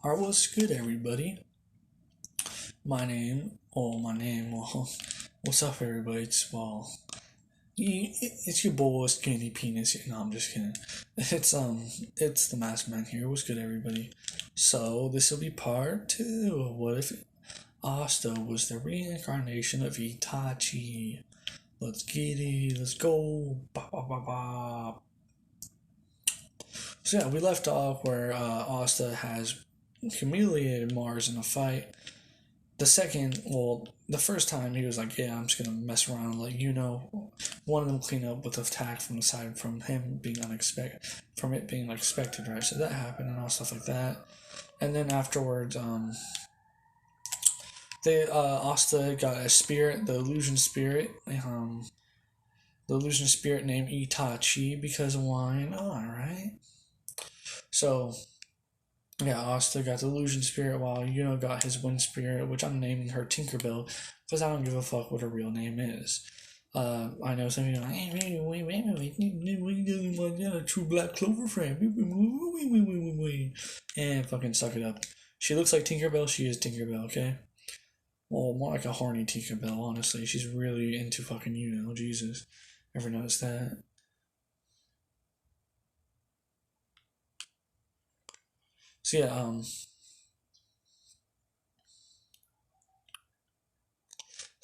Alright, what's good, everybody? What's up, everybody? It's your boy, Skinny Penis. No, I'm just kidding. It's the Masked Man here. What's good, everybody? So, this will be part 2 of What If Asta was the reincarnation of Itachi. Let's get it, let's go. Ba, ba, ba, ba. So, yeah, we left off where Asta has humiliated Mars in a fight. The first time he was like, yeah, I'm just gonna mess around, wanted them clean up with attack from the side from it being unexpected, right? So that happened and all stuff like that. And then afterwards, Asta got a spirit, the illusion spirit named Itachi, because why not, right? So yeah, Asta got the illusion spirit while got his wind spirit, which I'm naming her Tinkerbell because I don't give a fuck what her real name is. I know some people are like, hey, wait, what are you doing about a true black clover friend? And fucking suck it up. She looks like Tinkerbell, she is Tinkerbell, okay? Well, more like a horny Tinkerbell, honestly. She's really into fucking Jesus. Ever notice that? So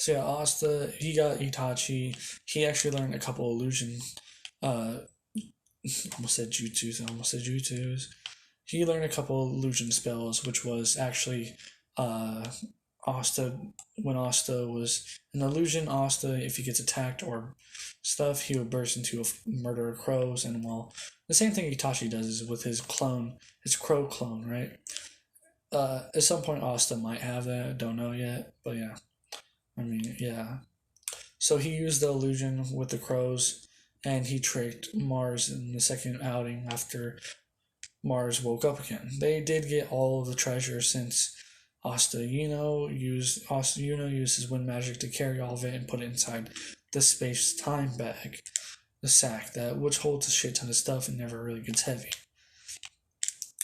yeah, Asta, he got Itachi. He actually learned a couple illusion. Uh, almost said jutsus. He learned a couple illusion spells, which was actually Asta. When Asta was an illusion, Asta, if he gets attacked or stuff, he would burst into a murder of crows. And well, the same thing Itachi does is with his clone, his crow clone, right? At some point, Asta might have that. Don't know yet, but yeah. I mean, yeah. So he used the illusion with the crows, and he tricked Mars in the second outing after Mars woke up again. They did get all of the treasure since Asta used his wind magic to carry all of it and put it inside the space time bag, the sack which holds a shit ton of stuff and never really gets heavy.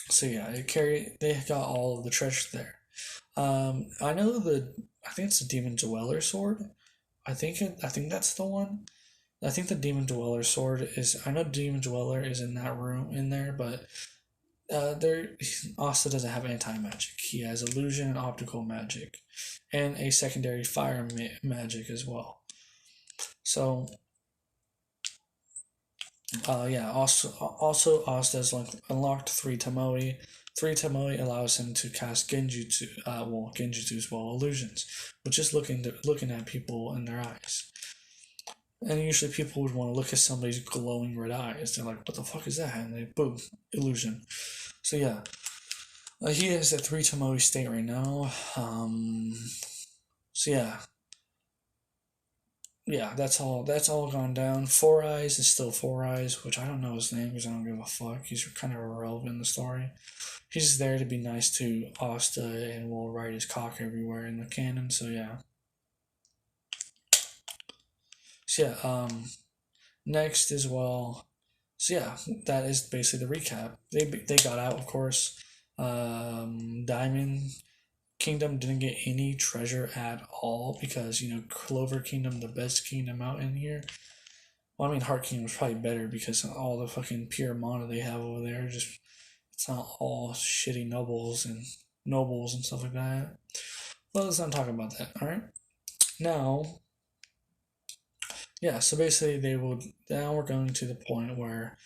So yeah, they got all of the treasure there. I think it's the Demon Dweller sword. I think that's the one. I think the Demon Dweller sword is. I know Demon Dweller is in that room in there, but Asta doesn't have anti magic. He has illusion and optical magic, and a secondary fire magic as well. So, yeah. Also, Asta has unlocked 3 Tomoe. 3 Tomoe allows him to cast genjutsu as well, illusions, which is looking at people in their eyes. And usually people would want to look at somebody's glowing red eyes. They're like, what the fuck is that? And they, boom, illusion. So yeah, he is at 3 Tomoe state right now. So yeah, that's all gone down. Four Eyes is still Four Eyes, which I don't know his name because I don't give a fuck. He's kind of irrelevant in the story. He's just there to be nice to Asta and will ride his cock everywhere in the canon. So yeah. So yeah, next as well. So yeah, that is basically the recap. They got out, of course. Diamond Kingdom didn't get any treasure at all because Clover Kingdom, the best kingdom out in here. Well, I mean Heart Kingdom was probably better because all the fucking pure mana they have over there. It's not all shitty nobles and stuff like that. Well, let's not talk about that. All right. Now, yeah. So basically, now we're going to the point where.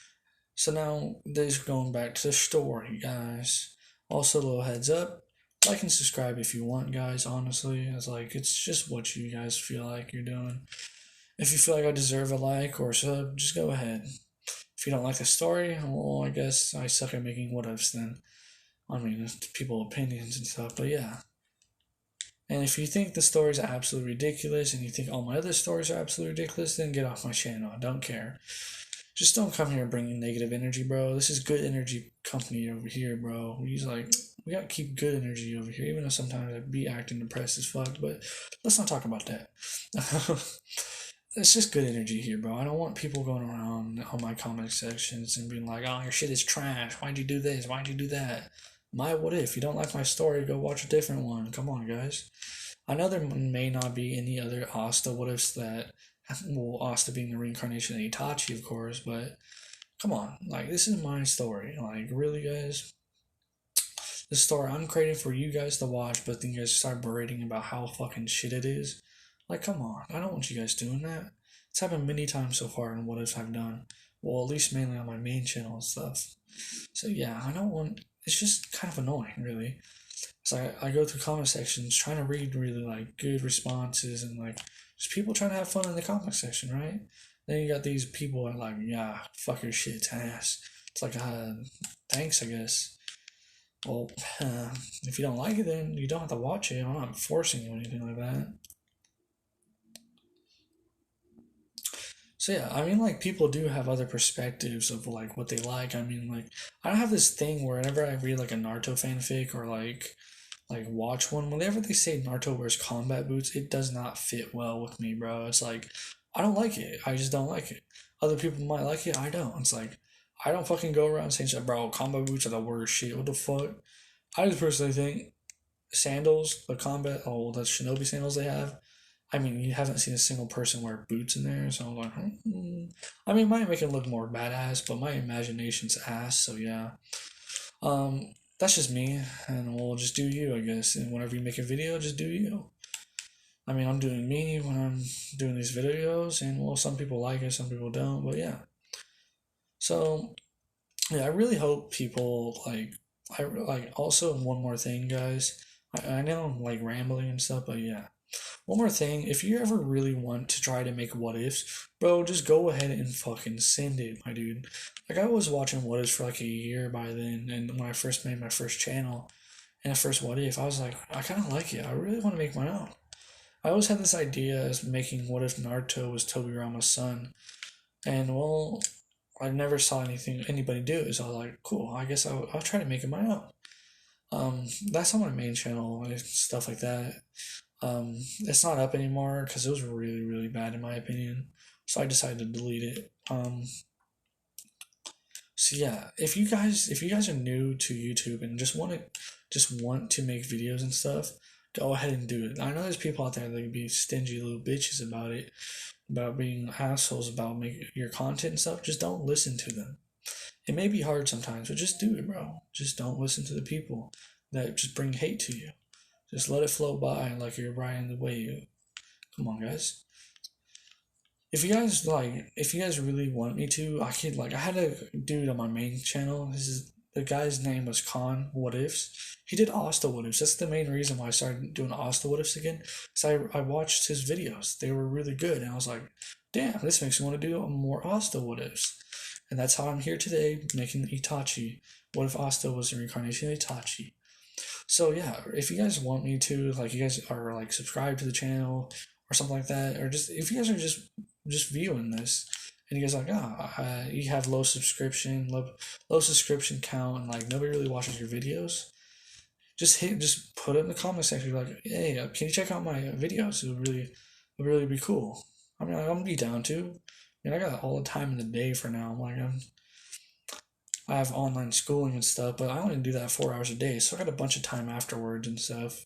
So now they're going back to the story, guys. Also, a little heads up. Like and subscribe if you want, guys. Honestly, it's just what you guys feel like you're doing. If you feel like I deserve a like or sub, just go ahead. If you don't like the story, well, I guess I suck at making what ifs then. I mean, it's people's opinions and stuff, but yeah. And if you think the stories are absolutely ridiculous and you think all my other stories are absolutely ridiculous, then get off my channel. I don't care. Just don't come here bringing negative energy, bro. This is good energy company over here, bro. We gotta keep good energy over here, even though sometimes I be acting depressed as fuck, but let's not talk about that. It's just good energy here, bro. I don't want people going around on my comment sections and being like, oh, your shit is trash. Why'd you do this? Why'd you do that? My what if? You don't like my story, go watch a different one. Come on, guys. I know there may not be any other Asta what ifs that, well, Asta being the reincarnation of Itachi, of course, but come on, like, this is my story. Like, really, guys? The story I'm creating for you guys to watch, but then you guys start berating about how fucking shit it is. Like, come on, I don't want you guys doing that. It's happened many times so far in what ifs I've done. Well, at least mainly on my main channel and stuff. So yeah, I don't want. It's just kind of annoying, really. So I go through comment sections trying to read really like good responses and like just people trying to have fun in the comment section, right? Then you got these people that are like, yeah, fuck your shit's ass. It's like, thanks, I guess. Well, if you don't like it, then you don't have to watch it. I'm not forcing you or anything like that. So yeah, I mean, like people do have other perspectives of like what they like. I mean, like I have this thing whenever I read like a Naruto fanfic or like watch one, whenever they say Naruto wears combat boots, it does not fit well with me, bro. It's like I don't like it. I just don't like it. Other people might like it. I don't. It's like I don't fucking go around saying shit, bro. Combat boots are the worst shit. What the fuck? I just personally think sandals, the combat, oh, the shinobi sandals they have. I mean, you haven't seen a single person wear boots in there, so I'm like, I mean, it might make it look more badass, but my imagination's ass, so yeah. That's just me, and we'll just do you, I guess. And whenever you make a video, just do you. I mean, I'm doing me when I'm doing these videos, and well, some people like it, some people don't, but yeah. So, yeah, I really hope people like. I like also one more thing, guys. I know I'm like rambling and stuff, but yeah. One more thing, if you ever really want to try to make what ifs, bro, just go ahead and fucking send it, my dude. Like I was watching what ifs for like a year by then, and when I first made my first channel and the first what if, I was like, I kind of like it. I really want to make my own. I always had this idea as making what if Naruto was Tobirama's son, and well, I never saw anybody do it, so I was like, cool. I guess I'll try to make it my own. That's on my main channel and stuff like that. It's not up anymore because it was really, really bad in my opinion. So I decided to delete it. So yeah, if you guys are new to YouTube and just want to make videos and stuff, go ahead and do it. I know there's people out there that can be stingy little bitches about it, about being assholes about making your content and stuff. Just don't listen to them. It may be hard sometimes, but just do it, bro. Just don't listen to the people that just bring hate to you. Just let it flow by like you're riding the wave. Come on, guys. If you guys really want me to, I could I had a dude on my main channel. The guy's name was Khan What Ifs. He did Asta What Ifs. That's the main reason why I started doing Asta What Ifs again. So I watched his videos. They were really good, and I was like, damn, this makes me want to do more Asta What Ifs. And that's how I'm here today, making Itachi. What if Asta was the reincarnation of Itachi? So yeah, if you guys want me to, like, you guys are like subscribed to the channel or something like that, or just if you guys are just viewing this and you guys are like, you have low subscription count, and like nobody really watches your videos, just put it in the comment section, like, hey, can you check out my videos? It would really be cool. I mean, I'm gonna be down to. I mean, I got all the time in the day for now. I have online schooling and stuff, but I only do that 4 hours a day, so I got a bunch of time afterwards and stuff.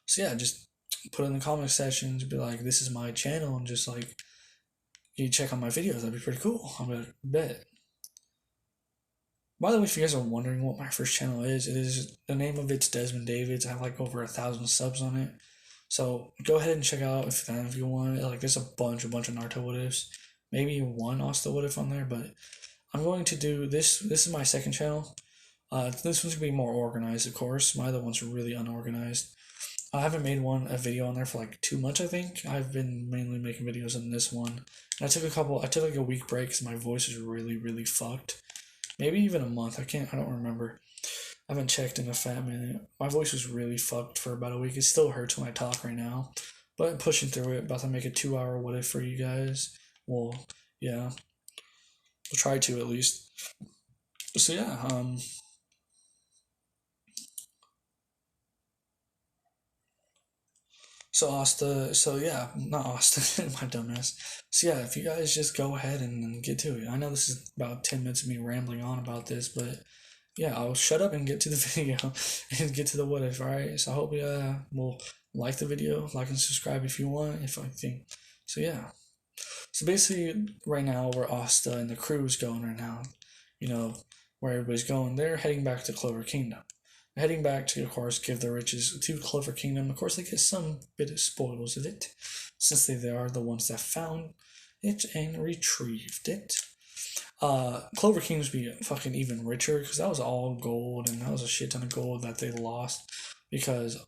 So yeah, just put it in the comment section to be like, this is my channel, and just like, you check out my videos. That'd be pretty cool. I'm gonna bet. By the way, if you guys are wondering what my first channel is, the name of it's Desmond Davids. I have like over 1,000 subs on it. So go ahead and check out if you want. Like, there's a bunch of Naruto what ifs, maybe one Asta what if on there, but I'm going to do this. This is my second channel. This one's gonna be more organized, of course. My other one's really unorganized. I haven't made a video on there for like 2 months, I think. I've been mainly making videos on this one. And I took like a week break because my voice is really, really fucked. Maybe even a month. I don't remember. I haven't checked in a fat minute. My voice was really fucked for about a week. It still hurts when I talk right now. But I'm pushing through it. About to make a 2-hour what if for you guys. Well, yeah. We'll try to at least. So yeah, so yeah, not Asta, my dumbass. So yeah, if you guys just go ahead and get to it. I know this is about 10 minutes of me rambling on about this, but yeah, I'll shut up and get to the video and get to the what if. All right. So I hope you will like the video, like and subscribe if you want. If I think so, yeah. So basically, right now where Asta and the crew is going right now, you know, where everybody's going, they're heading back to Clover Kingdom. They're heading back to, of course, give their riches to Clover Kingdom. Of course, they get some bit of spoils of it, since they are the ones that found it and retrieved it. Clover Kingdom's be fucking even richer because that was all gold and that was a shit ton of gold that they lost because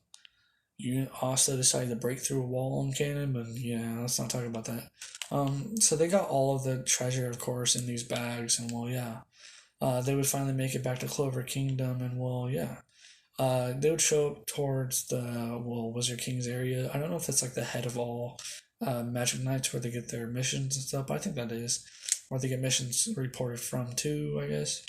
you Asta decided to break through a wall in canon, but yeah, let's not talk about that. So they got all of the treasure, of course, in these bags, and well, yeah, they would finally make it back to Clover Kingdom, and well, yeah, they would show up towards the Wizard King's area. I don't know if that's like the head of all Magic Knights where they get their missions and stuff, but I think that is where they get missions reported from too, I guess.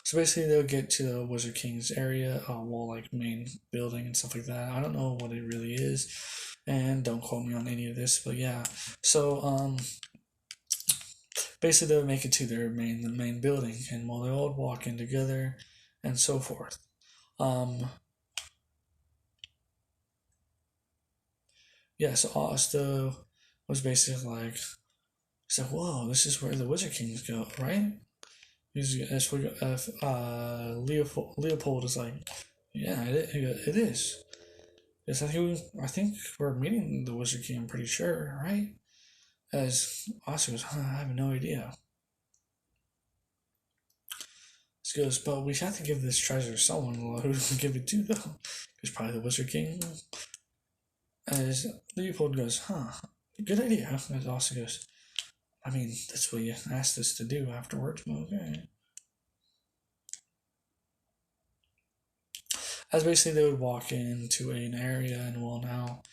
So basically, they'll get to the Wizard King's area, like main building and stuff like that. I don't know what it really is, and don't quote me on any of this, but yeah. So basically, they'll make it to their the main building, and they all walk in together, and so forth. Yeah. So Asta was basically like, he's like, "Whoa, this is where the Wizard Kings go, right?" Leopold is like, yeah, it is. Yes, I think we're meeting the Wizard King. I'm pretty sure, right? As Oscar goes, I have no idea. He goes, but we have to give this treasure to someone. Well, who do we give it to though? It's probably the Wizard King. As Leopold goes, good idea. As Oscar goes, I mean, that's what you asked us to do afterwards. Okay. As basically they would walk into an area and well now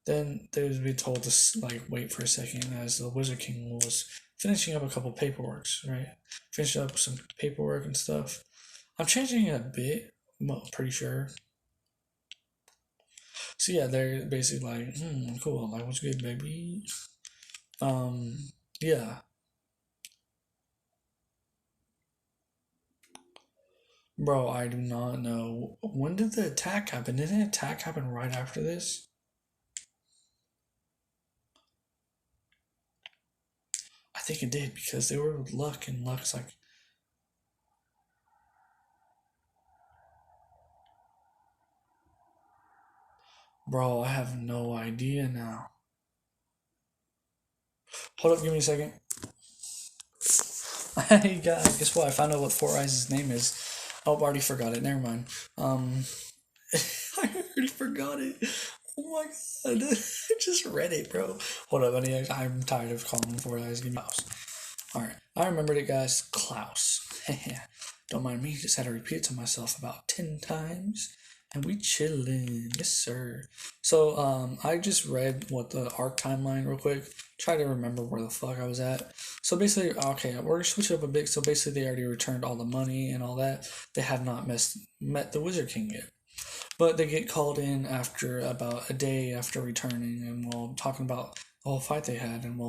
then they would be told to like wait for a second as the Wizard King was finishing up a couple paperworks, right? Finishing up some paperwork and stuff. I'm changing it a bit, I'm pretty sure. So yeah, they're basically like, cool, like what's good, baby? Yeah. Bro, I do not know. When did the attack happen? Didn't the attack happen right after this? I think it did because they were with Luck and Luck's like, bro, I have no idea now. Hold up, give me a second. Hey guys, guess what? I found out what Four Eyes' name is. Oh, I already forgot it. Never mind. I already forgot it. Oh my god, I just read it, bro. Hold up, I'm tired of calling him Four Eyes. Give me Klaus. Alright, I remembered it, guys. Klaus. Don't mind me, just had to repeat it to myself about 10 times. And we chillin', yes sir. So, I just read what the arc timeline real quick. Try to remember where the fuck I was at. So basically, okay, we're gonna switch it up a bit. So basically, they already returned all the money and all that. They have not met the Wizard King yet. But they get called in after about a day after returning, and talking about the whole fight they had, and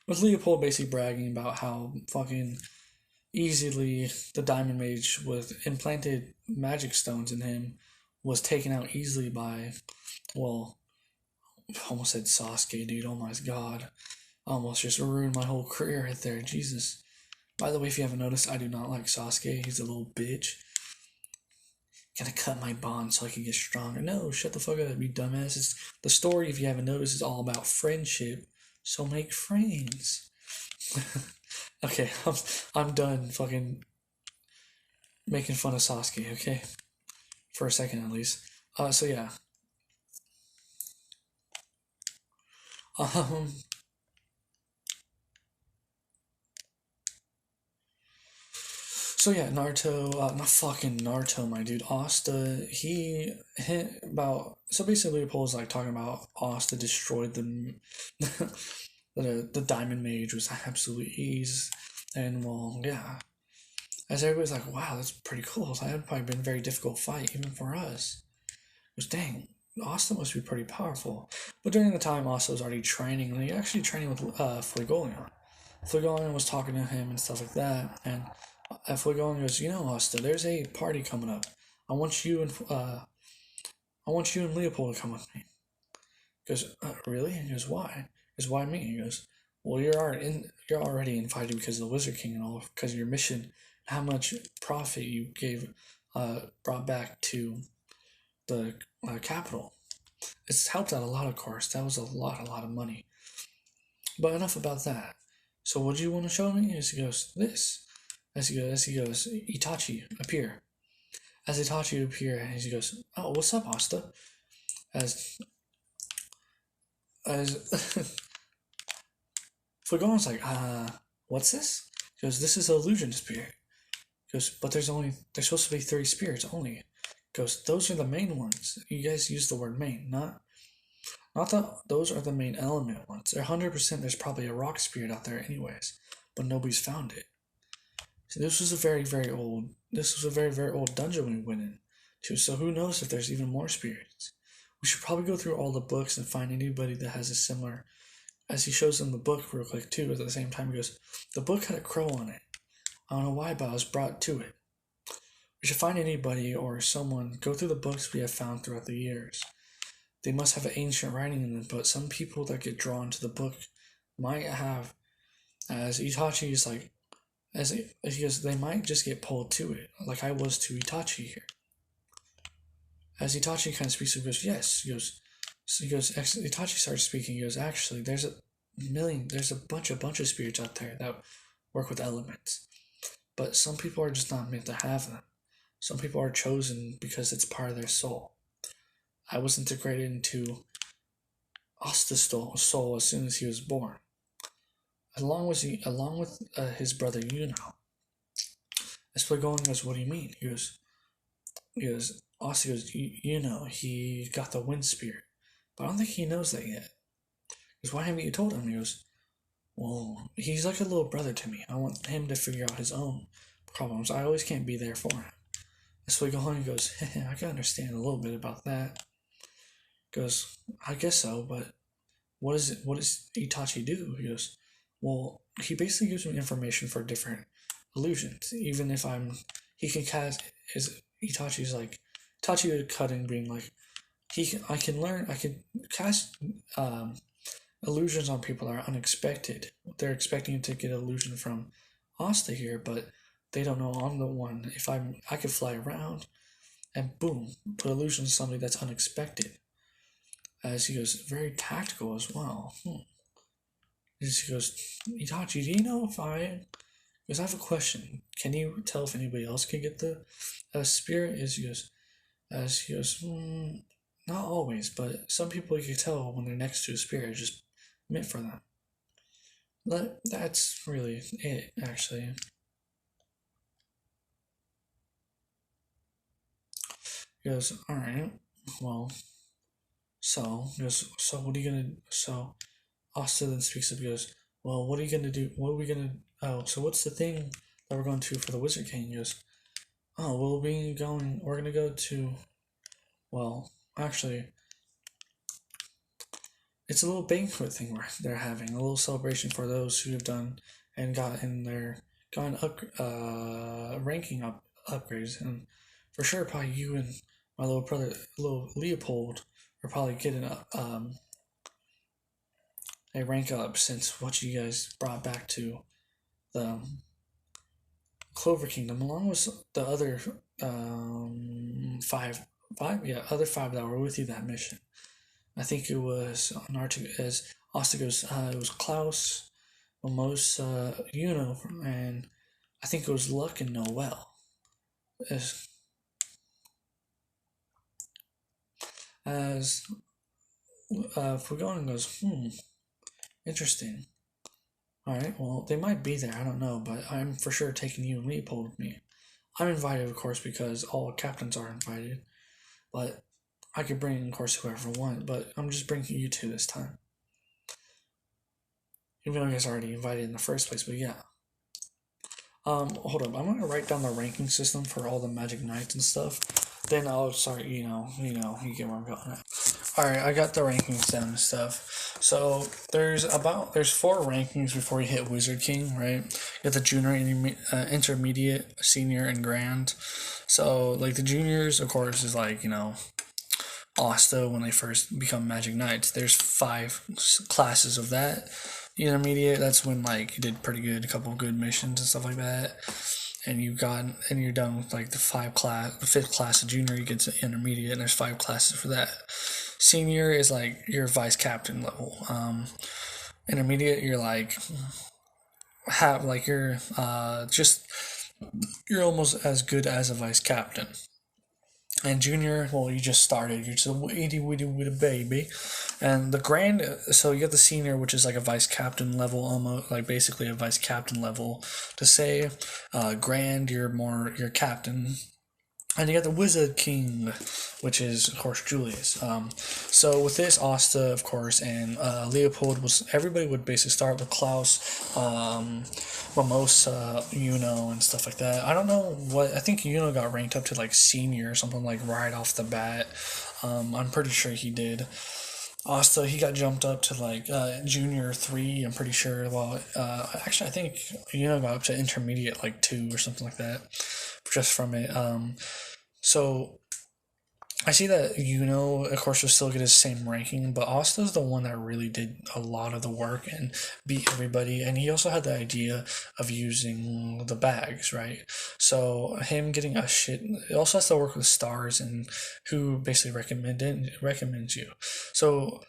with Leopold basically bragging about how fucking easily the Diamond Mage with implanted magic stones in him was taken out easily by, almost said Sasuke, dude. Oh my god. Almost just ruined my whole career right there. Jesus. By the way, if you haven't noticed, I do not like Sasuke. He's a little bitch. Gotta cut my bond so I can get stronger. No, shut the fuck up, you dumbass. The story, if you haven't noticed, is all about friendship. So make friends. Okay, I'm done fucking making fun of Sasuke, okay? For a second at least. So yeah. So yeah, Naruto, not fucking Naruto, my dude. Asta, he hit about. So basically, Leopold's like talking about Asta destroyed the the Diamond Mage was absolute ease, and yeah, as everybody's like, wow, that's pretty cool. So that had probably been a very difficult fight even for us. Because dang, Asta must be pretty powerful. But during the time, Asta was already training, and he actually training with Flegolion. Flegolion was talking to him and stuff like that, and Fuegon goes, Asta, there's a party coming up. I want you and Leopold to come with me. He goes, really? He goes, why? He goes, why me? He goes, well, you're already invited because of the Wizard King and all, because of your mission, how much profit you brought back to the capital. It's helped out a lot, of course. That was a lot of money. But enough about that. So what do you want to show me? As he goes, this. As he goes, Itachi, appear. As Itachi appear, as he goes, oh, what's up, Asta? As Fuegon's like, what's this? He goes, this is an illusion spirit. He goes, but there's supposed to be 3 spirits only. He goes, those are the main ones. You guys use the word main, not those are the main element ones. They're 100%. There's probably a rock spirit out there, anyways, but nobody's found it. So this was a very, very old dungeon we went in to. So who knows if there's even more spirits? We should probably go through all the books and find anybody that has a similar. As he shows them the book real quick too. At the same time, he goes, the book had a crow on it. I don't know why, but I was brought to it. We should find anybody or someone, go through the books we have found throughout the years. They must have ancient writing in them, but some people that get drawn to the book might have, as Itachi is like, he goes, they might just get pulled to it, like I was to Itachi here. As Itachi kind of speaks, he goes, yes. Itachi starts speaking, he goes, actually, there's a bunch of spirits out there that work with elements. But some people are just not meant to have them. Some people are chosen because it's part of their soul. I was integrated into Asta's soul as soon as he was born, along with his brother Yuno. As Fuegon goes, what do you mean? He goes, Asta goes, he got the wind spirit, but I don't think he knows that yet. He goes, why haven't you told him? He goes, well, he's like a little brother to me. I want him to figure out his own problems. I always can't be there for him. As Fuegon goes, I can understand a little bit about that. Goes, I guess so, but what does Itachi do? He goes, well, he basically gives me information for different illusions. Even if he can cast Itachi's like, Itachi would cut in being like, I can cast illusions on people that are unexpected. They're expecting to get illusion from Asta here, but they don't know I'm the one. If I could fly around and boom, put illusion on somebody that's unexpected. As he goes, very tactical as well. As he goes, Itachi, do you know if because I have a question. Can you tell if anybody else can get the spirit? As he goes, not always, but some people you can tell when they're next to a spirit, it's just meant for them. That's really it, actually. He goes, alright, well, so what are you gonna, so Asta then speaks up, he goes, well, what are you gonna do, so what's the thing that we're going to for the Wizard King? He goes, oh, we're gonna go to, well, actually, it's a little banquet thing they're having, a little celebration for those who have done and gotten ranking upgrades, and for sure, probably you and my little brother, little Leopold, are probably getting a rank up since what you guys brought back to the Clover Kingdom, along with the other other five that were with you that mission. I think it was as Asta goes, it was Klaus, Mimosa, and I think it was Luck and Noel. As Fuegon goes, interesting. Alright, well, they might be there, I don't know, but I'm for sure taking you and Leopold with me. I'm invited, of course, because all captains are invited, but I could bring, of course, whoever I want, but I'm just bringing you two this time. Even though you guys are already invited in the first place, but yeah. Hold up, I'm gonna write down the ranking system for all the Magic Knights and stuff. Then I'll start, you get where I'm going at. All right, I got the rankings down and stuff. So there's four rankings before you hit Wizard King, right? You got the junior, intermediate, senior, and grand. So like the juniors, of course, is like Asta when they first become Magic Knights. There's five classes of that. Intermediate, that's when like you did pretty good, a couple of good missions and stuff like that, and you're done with like the fifth class of junior. You get to intermediate, and there's five classes for that. Senior is like your vice captain level. Intermediate, you're like have like just you're almost as good as a vice captain. And junior, well, you just started. You're just a itty witty baby. And the grand, so you got the senior, which is like a vice captain level, almost like basically a vice captain level. To say, grand, you're captain. And you got the Wizard King, which is, of course, Julius. So with this, Asta, of course, and Leopold everybody would basically start with Klaus, Mimosa, and stuff like that. I don't know I think Yuno got ranked up to like senior or something like right off the bat. I'm pretty sure he did. Asta, he got jumped up to like junior 3, I'm pretty sure. Well, actually, I think got up to intermediate like 2 or something like that, just from it. So I see that of course, will still get his same ranking, but Asta's the one that really did a lot of the work and beat everybody. And he also had the idea of using the bags, right? So him getting a shit, it also has to work with stars and who basically recommends you. So,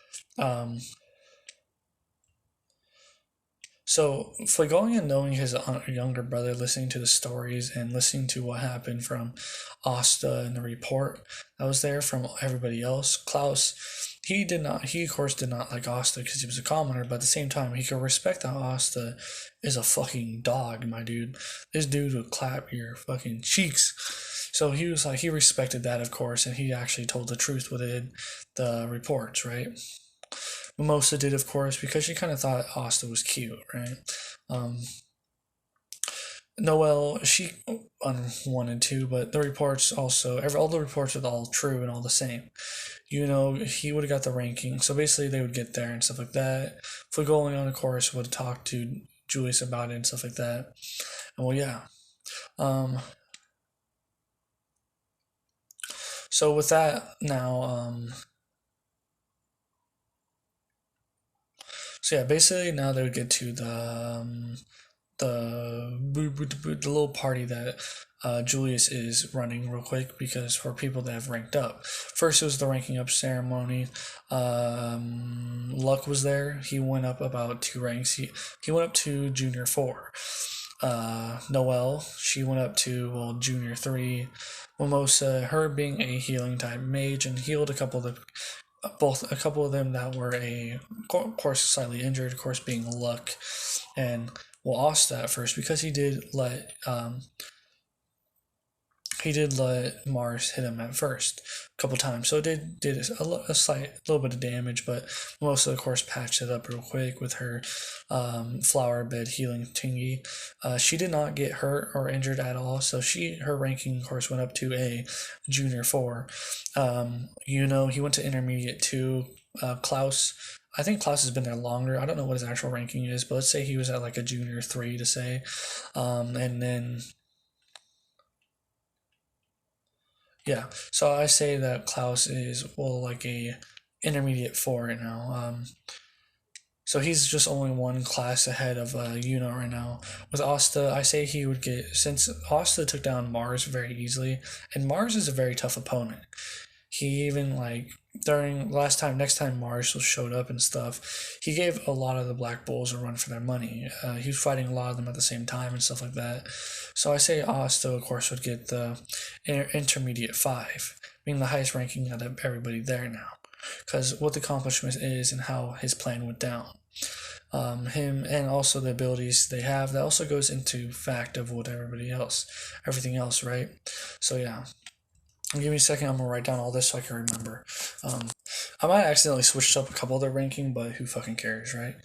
so, for going and knowing his younger brother, listening to the stories and listening to what happened from Asta and the report that was there from everybody else, Klaus, he of course did not like Asta because he was a commoner, but at the same time, he could respect that Asta is a fucking dog, my dude. This dude would clap your fucking cheeks. So he was like, he respected that, of course, and he actually told the truth within the reports, right? Mimosa did, of course, because she kind of thought Asta was cute, right? Um, Noelle, she wanted to, but the reports also, all the reports are all true and all the same. He would have got the ranking. So basically, they would get there and stuff like that. Flagoleon, of course, would talk to Julius about it and stuff like that. And well, yeah. So with that, now, so yeah, basically now they would get to the little party that Julius is running real quick because for people that have ranked up. First, it was the ranking up ceremony. Luck was there. He went up about 2 ranks. He went up to junior 4. Noelle, she went up to junior 3. Mimosa, her being a healing type mage and healed a couple of them that were of course slightly injured, of course being Luck and Asta at first because he did let Mars hit him at first a couple times, so it did a slight little bit of damage, but Mimosa of course patched it up real quick with her flower bed healing thingy. She did not get hurt or injured at all, so her ranking of course went up to a junior 4. He went to intermediate 2. Klaus, I think Klaus has been there longer. I don't know what his actual ranking is, but let's say he was at like a junior 3 to say, and then. Yeah, so I say that Klaus is like a intermediate 4 right now. So he's just only one class ahead of right now. With Asta, I say he would get, since Asta took down Mars very easily, and Mars is a very tough opponent. He even during next time Mars showed up and stuff, he gave a lot of the Black Bulls a run for their money. He was fighting a lot of them at the same time and stuff like that. So I say Asta, of course, would get the intermediate 5, being the highest ranking out of everybody there now, because what the accomplishment is and how his plan went down. Him and also the abilities they have, that also goes into fact of what everything else, right? So yeah. Give me a second, I'm gonna write down all this so I can remember. I might accidentally switch up a couple of their ranking, but who fucking cares, right?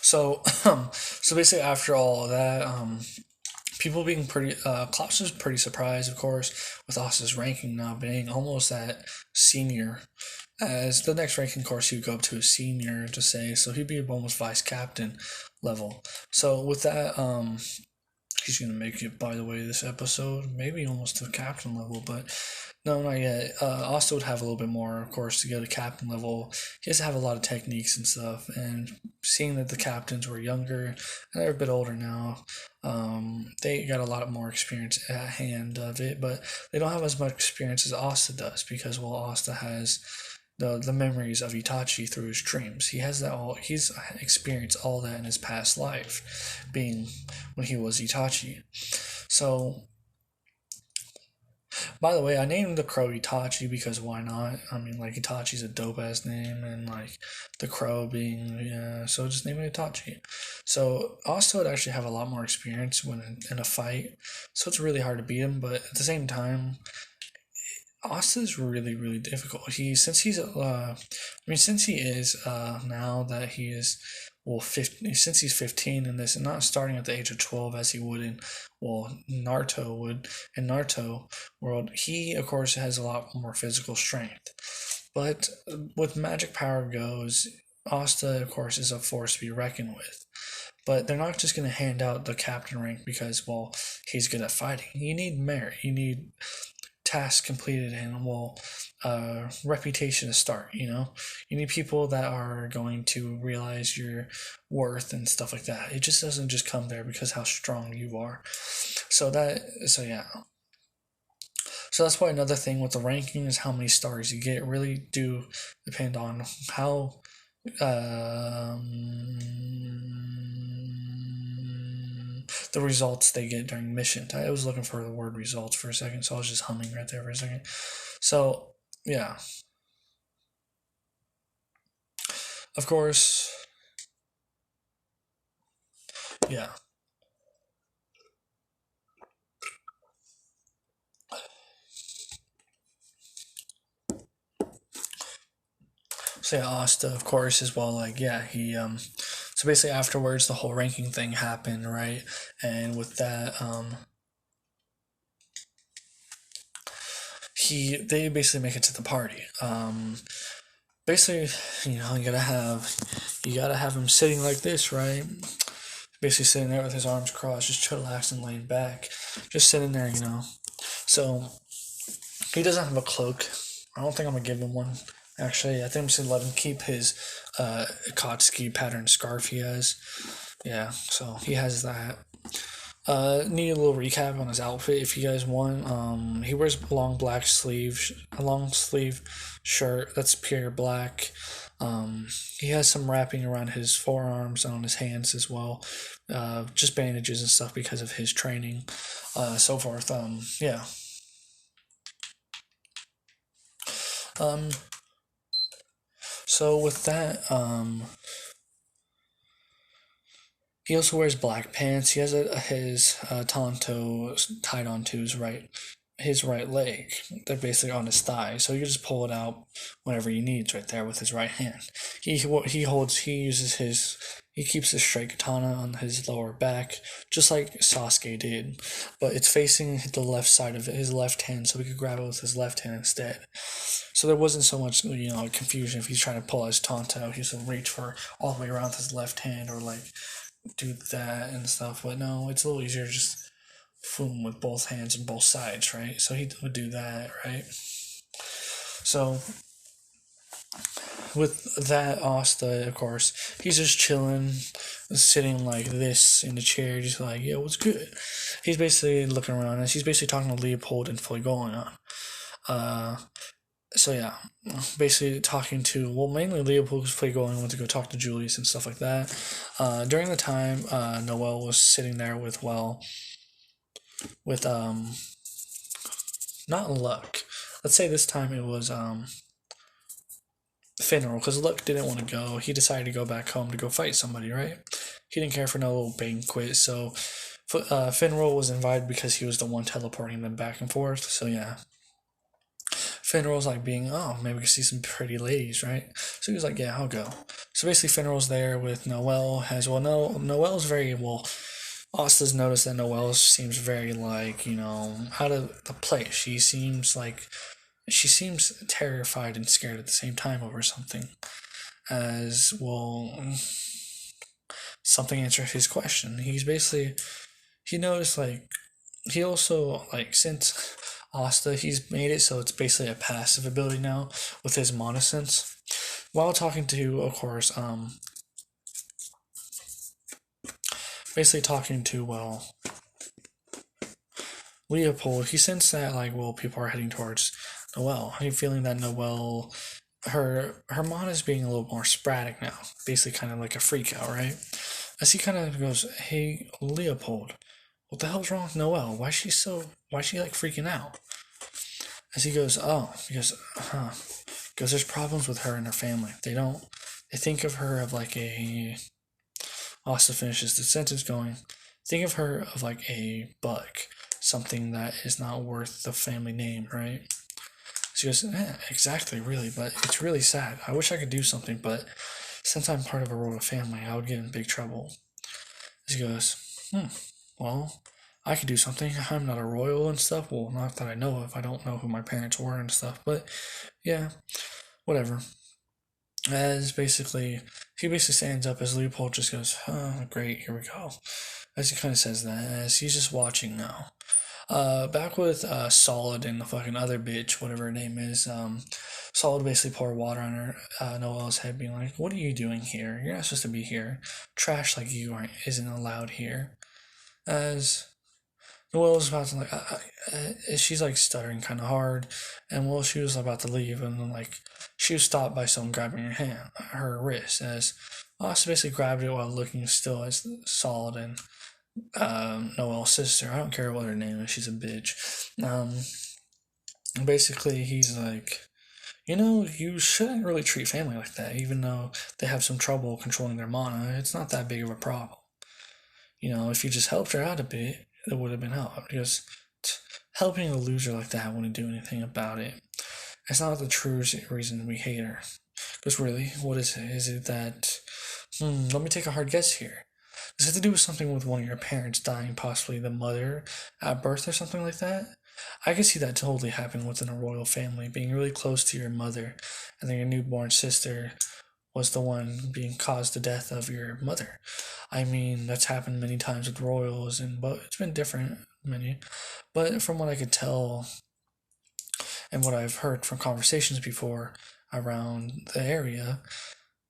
So, so basically, after all of that, people being pretty, Klaus was pretty surprised, of course, with Asta's ranking now being almost at senior. As the next ranking course, he would go up to a senior to say, so he'd be almost vice captain level. So with that, he's gonna make it. By the way, this episode maybe almost to captain level, but no, not yet. Asta would have a little bit more, of course, to go to captain level. He has to have a lot of techniques and stuff. And seeing that the captains were younger and they're a bit older now, they got a lot more experience at hand of it, but they don't have as much experience as Asta does because, well, Asta has the memories of Itachi through his dreams. He has that all. He's experienced all that in his past life, being when he was Itachi. So, by the way, I named the crow Itachi because why not? I mean, like Itachi's a dope ass name, and like the crow being, yeah, so just name it Itachi. So Asta would actually have a lot more experience when in a fight, so it's really hard to beat him. But at the same time, Asta's really really difficult. Since he is now that he is, well, 15, since he's 15 in this, and not starting at the age of 12 as he would in, well, Naruto would in Naruto world, he of course has a lot more physical strength. But with magic power goes, Asta of course is a force to be reckoned with. But they're not just going to hand out the captain rank because, well, he's good at fighting. You need merit. You need tasks completed and, well, reputation to start. You need people that are going to realize your worth and stuff like that. It just doesn't just come there because how strong you are. So yeah. So that's why another thing with the ranking is how many stars you get. Really do depend on how the results they get during missions. I was looking for the word results for a second, so I was just humming right there for a second. So, yeah. Of course, yeah. So yeah, Asta, of course, as well. Like, yeah, so basically afterwards, the whole ranking thing happened, right? And with that, they basically make it to the party. Basically, you gotta have him sitting like this, right? Basically sitting there with his arms crossed, just chillaxing, laying back, just sitting there, So he doesn't have a cloak. I don't think I'm gonna give him one. Actually, I think I'm just gonna let him keep his Akatsuki pattern scarf he has. Yeah, so he has that. Need a little recap on his outfit if you guys want. He wears a long sleeve shirt that's pure black. He has some wrapping around his forearms and on his hands as well. Just bandages and stuff because of his training, so forth. Yeah. Um, so with that, he also wears black pants. He has his tanto tied onto his right leg. They're basically on his thigh, so you just pull it out whenever he needs, right there with his right hand. He keeps his straight katana on his lower back, just like Sasuke did, but it's facing the left side of his left hand, so he could grab it with his left hand instead. So there wasn't so much, confusion if he's trying to pull his tanto out. He's gonna reach for all the way around with his left hand or like do that and stuff. But no, it's a little easier just boom with both hands and both sides, right? So he would do that, right? So with that, Asta, of course, he's just chilling, sitting like this in the chair, just like, yeah, what's good? He's basically looking around, and he's basically talking to Leopold and Fuegoleon. So yeah, basically talking to, well, mainly Leopold was Fuegoleon went to go talk to Julius and stuff like that. During the time, Noel was sitting there with not Luck. Let's say this time it was Finral, because Luck didn't want to go. He decided to go back home to go fight somebody, right? He didn't care for no little banquet, so Finral was invited because he was the one teleporting them back and forth. So yeah, Finral's like being, oh, maybe we can see some pretty ladies, right? So he was like, yeah, I'll go. So basically, Finral's there with Noelle as well. No, Noelle's very well. Asta's noticed that Noelle seems very like out of the place. She seems terrified and scared at the same time over something. As well, something answered his question. He noticed he also since Asta, he's made it so it's basically a passive ability now with his monosense. While talking to, of course, basically talking to Leopold, he sensed that people are heading towards Noelle. Are you feeling that Noelle, her mana is being a little more sporadic now, basically kind of like a freak out, right? As he kind of goes, hey Leopold, what the hell's wrong with Noelle? Why is she freaking out? As he goes, oh, because there's problems with her and her family. They think of her of Asta finishes the sentence going, think of her of a bug, something that is not worth the family name, right? She goes, exactly, really, but it's really sad. I wish I could do something, but since I'm part of a royal family, I would get in big trouble. She goes, well, I could do something. I'm not a royal and stuff. Well, not that I know of. I don't know who my parents were and stuff, but yeah, whatever. He basically stands up as Leopold just goes, oh, great, here we go. As he kind of says that, as he's just watching now. Back with Solid and the fucking other bitch, whatever her name is. Solid basically poured water on her Noelle's head, being like, "What are you doing here? You're not supposed to be here. Trash like you isn't allowed here." As Noelle's about to she's stuttering kind of hard, and she was about to leave, and then she was stopped by someone grabbing her wrist. As Austin basically grabbed it while looking still as Solid and Noelle's sister. I don't care what her name is. She's a bitch. Basically, he's like, you shouldn't really treat family like that, even though they have some trouble controlling their mana. It's not that big of a problem. If you just helped her out a bit, it would have been helped. Because helping a loser like that wouldn't do anything about it. It's not the true reason we hate her. Because really, what is it? Is it that, let me take a hard guess here. Does it have to do with something with one of your parents dying, possibly the mother at birth or something like that? I can see that totally happen within a royal family, being really close to your mother, and then your newborn sister was the one being caused the death of your mother. I mean, that's happened many times with royals, but it's been different, But from what I could tell, and what I've heard from conversations before around the area,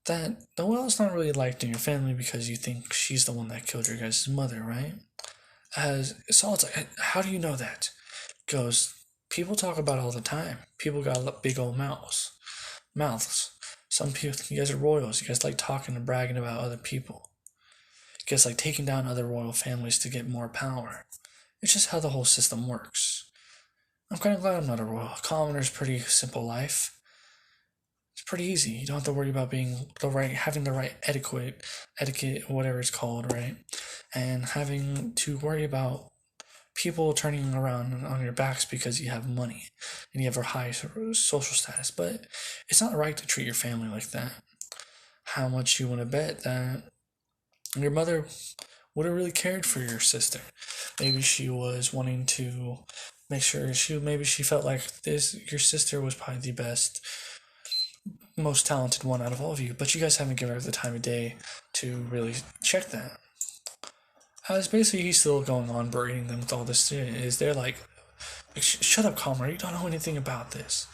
that Noelle's not really liked in your family because you think she's the one that killed your guys' mother, right? As Saul's like, how do you know that? Goes, people talk about it all the time. People got big old mouths. Some people, you guys are royals. You guys like talking and bragging about other people. You guys like taking down other royal families to get more power. It's just how the whole system works. I'm kind of glad I'm not a royal. A commoner's pretty simple life. It's pretty easy. You don't have to worry about having the right etiquette, whatever it's called, right? And having to worry about people turning around on your backs because you have money and you have a high social status. But it's not right to treat your family like that. How much you want to bet that your mother would have really cared for your sister? Maybe she was wanting to make sure maybe she felt like your sister was probably the best, most talented one out of all of you, but you guys haven't given her the time of day to really check that. As basically he's still going on berating them with all this. They're like, shut up, Comrade, you don't know anything about this.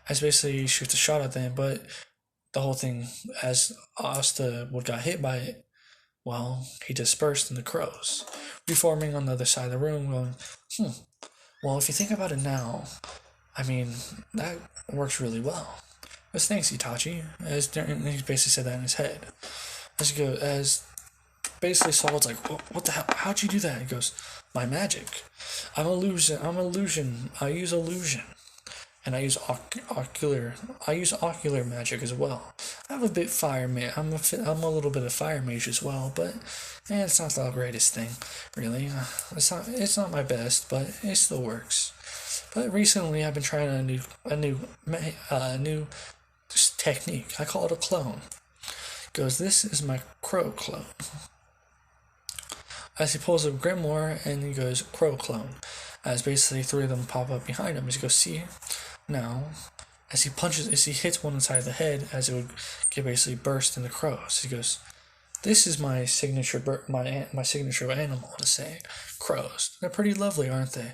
As basically he shoots a shot at them, but the whole thing, as Asta got hit by it, he dispersed in the crows, reforming on the other side of the room, going, well, if you think about it now, I mean, that works really well. As thanks, Itachi. And he basically said that in his head. As basically Saul's like, what the hell? How'd you do that? He goes, my magic. I'm illusion. I use illusion. And I use ocular magic as well. I have a bit fire mage. I'm a little bit of fire mage as well, but it's not the greatest thing, really. It's not my best, but it still works. But recently, I've been trying a new technique. I call it a clone. Goes, this is my crow clone. As he pulls a grimoire and he goes, crow clone. As basically three of them pop up behind him. As he goes, see, now, as he hits one inside the head, as it would get basically burst into crows. He goes, this is my signature my signature animal to say, crows. They're pretty lovely, aren't they?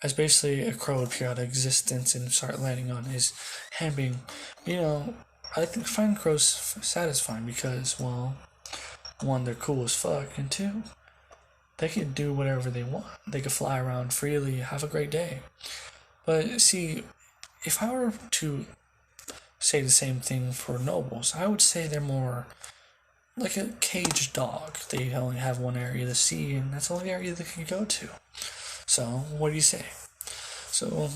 As basically a crow would appear out of existence and start landing on his hand being, I find crows satisfying because, well, one, they're cool as fuck, and two, they can do whatever they want. They can fly around freely, have a great day. But see, if I were to say the same thing for nobles, I would say they're more like a caged dog. They only have one area to see, and that's the only area they can go to. So, what do you say? So,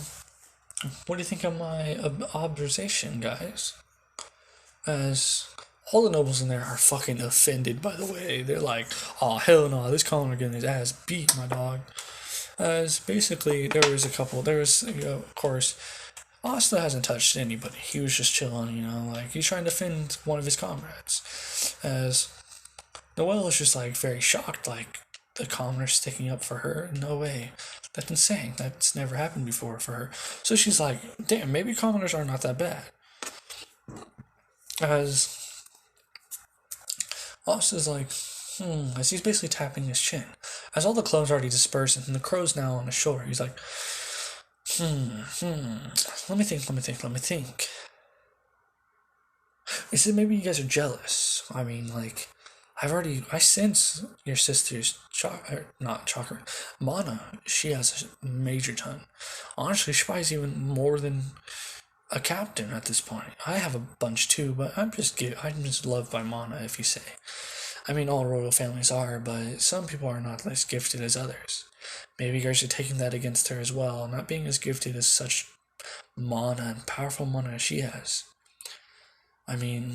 what do you think of my observation, guys? As all the nobles in there are fucking offended, by the way. They're like, oh, hell no, this Connor getting his ass beat, my dog. As basically, of course, Asta hasn't touched anybody. He was just chilling, like he's trying to defend one of his comrades. As Noelle is just like very shocked, like the commoner's sticking up for her. No way. That's insane. That's never happened before for her. So she's like, damn, maybe commoners are not that bad. As Asta's like, as he's basically tapping his chin. As all the clones already dispersed and the crow's now on his shoulder, he's like, let me think. Is it maybe you guys are jealous? I mean, like, I sense your sister's Mana. She has a major ton. Honestly, she buys even more than a captain at this point. I have a bunch too, but I'm just loved by Mana, if you say. I mean, all royal families are, but some people are not as gifted as others. Maybe you guys are taking that against her as well, not being as gifted as such Mana and powerful Mana as she has. I mean,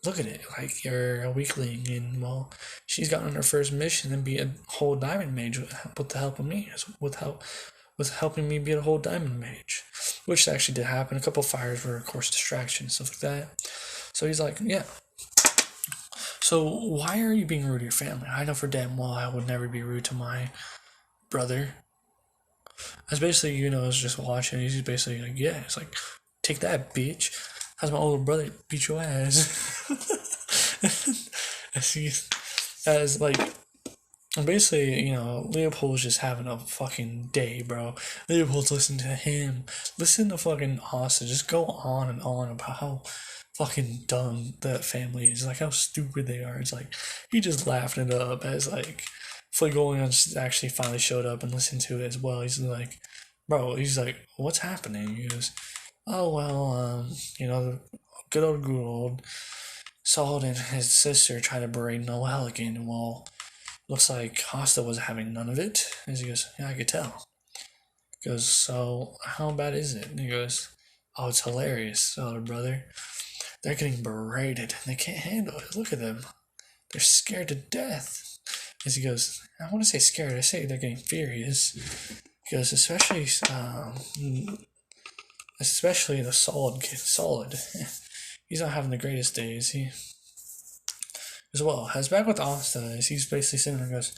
look at it. Like, you're a weakling, and, well, she's gotten her first mission and be a whole diamond mage with the help of me, with helping me be a whole diamond mage. Which actually did happen. A couple fires were, of course, distractions, stuff like that. So he's like, yeah. So why are you being rude to your family? I know for damn well I would never be rude to my brother. As basically, is just watching. He's basically like, yeah. It's like, take that, bitch. How's my older brother beat your ass? Basically, Leopold's just having a fucking day, bro. Leopold's listening to him. Listen to fucking Asta. Just go on and on about how fucking dumb that family is. Like, how stupid they are. It's like, he just laughed it up as, like, Fligolion actually finally showed up and listened to it as well. He's like, what's happening? He goes, oh, well, the good old Solid and his sister tried to berate Noelle again, and, well, looks like Asta was having none of it. As he goes, yeah, I could tell. He goes, so how bad is it? And he goes, oh, it's hilarious, older brother. They're getting berated, and they can't handle it. Look at them. They're scared to death. As he goes, I want to say scared. I say they're getting furious. He goes, especially the solid. He's not having the greatest days. He as well. As back with Asta, as he's basically sitting there and goes,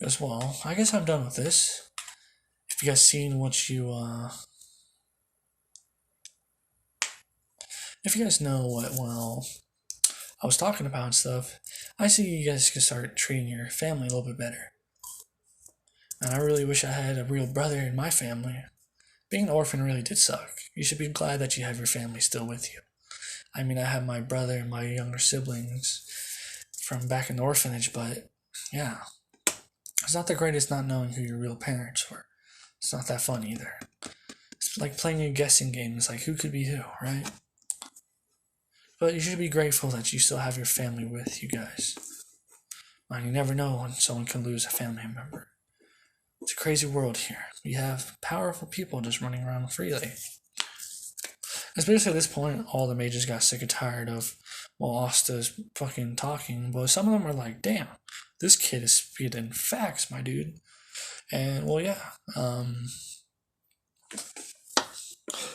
Goes, well, I guess I'm done with this. If you guys seen what if you guys know what, well, I was talking about and stuff, I see you guys can start treating your family a little bit better. And I really wish I had a real brother in my family. Being an orphan really did suck. You should be glad that you have your family still with you. I mean, I have my brother and my younger siblings from back in the orphanage, but yeah. It's not the greatest not knowing who your real parents were. It's not that fun either. It's like playing a guessing game. It's like, who could be who, right? But you should be grateful that you still have your family with you guys. And you never know when someone can lose a family member. It's a crazy world here. We have powerful people just running around freely. Especially at this point, all the mages got sick and tired of, while Asta's fucking talking. But some of them are like, damn, this kid is spitting facts, my dude. And well, yeah.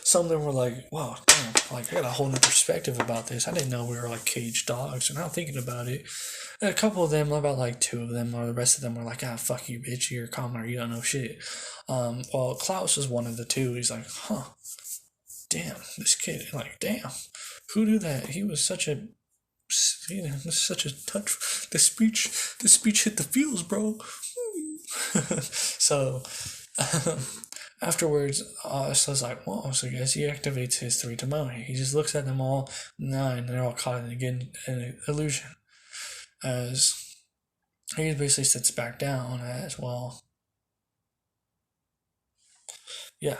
Some of them were like, wow, damn, like I got a whole new perspective about this. I didn't know we were like caged dogs. And now thinking about it, and a couple of them, about like two of them, or the rest of them were like, ah, fuck you, bitch, you're a commoner, you don't know shit. Well, Klaus was one of the two. He's like, huh, damn, this kid, like, damn, who knew that? He was such a, such a touch. The speech hit the feels, bro. So, afterwards, Asta's like, well, so I guess he activates his three Demoni. He just looks at them all, and they're all caught in again an illusion. As he basically sits back down as well. Yeah.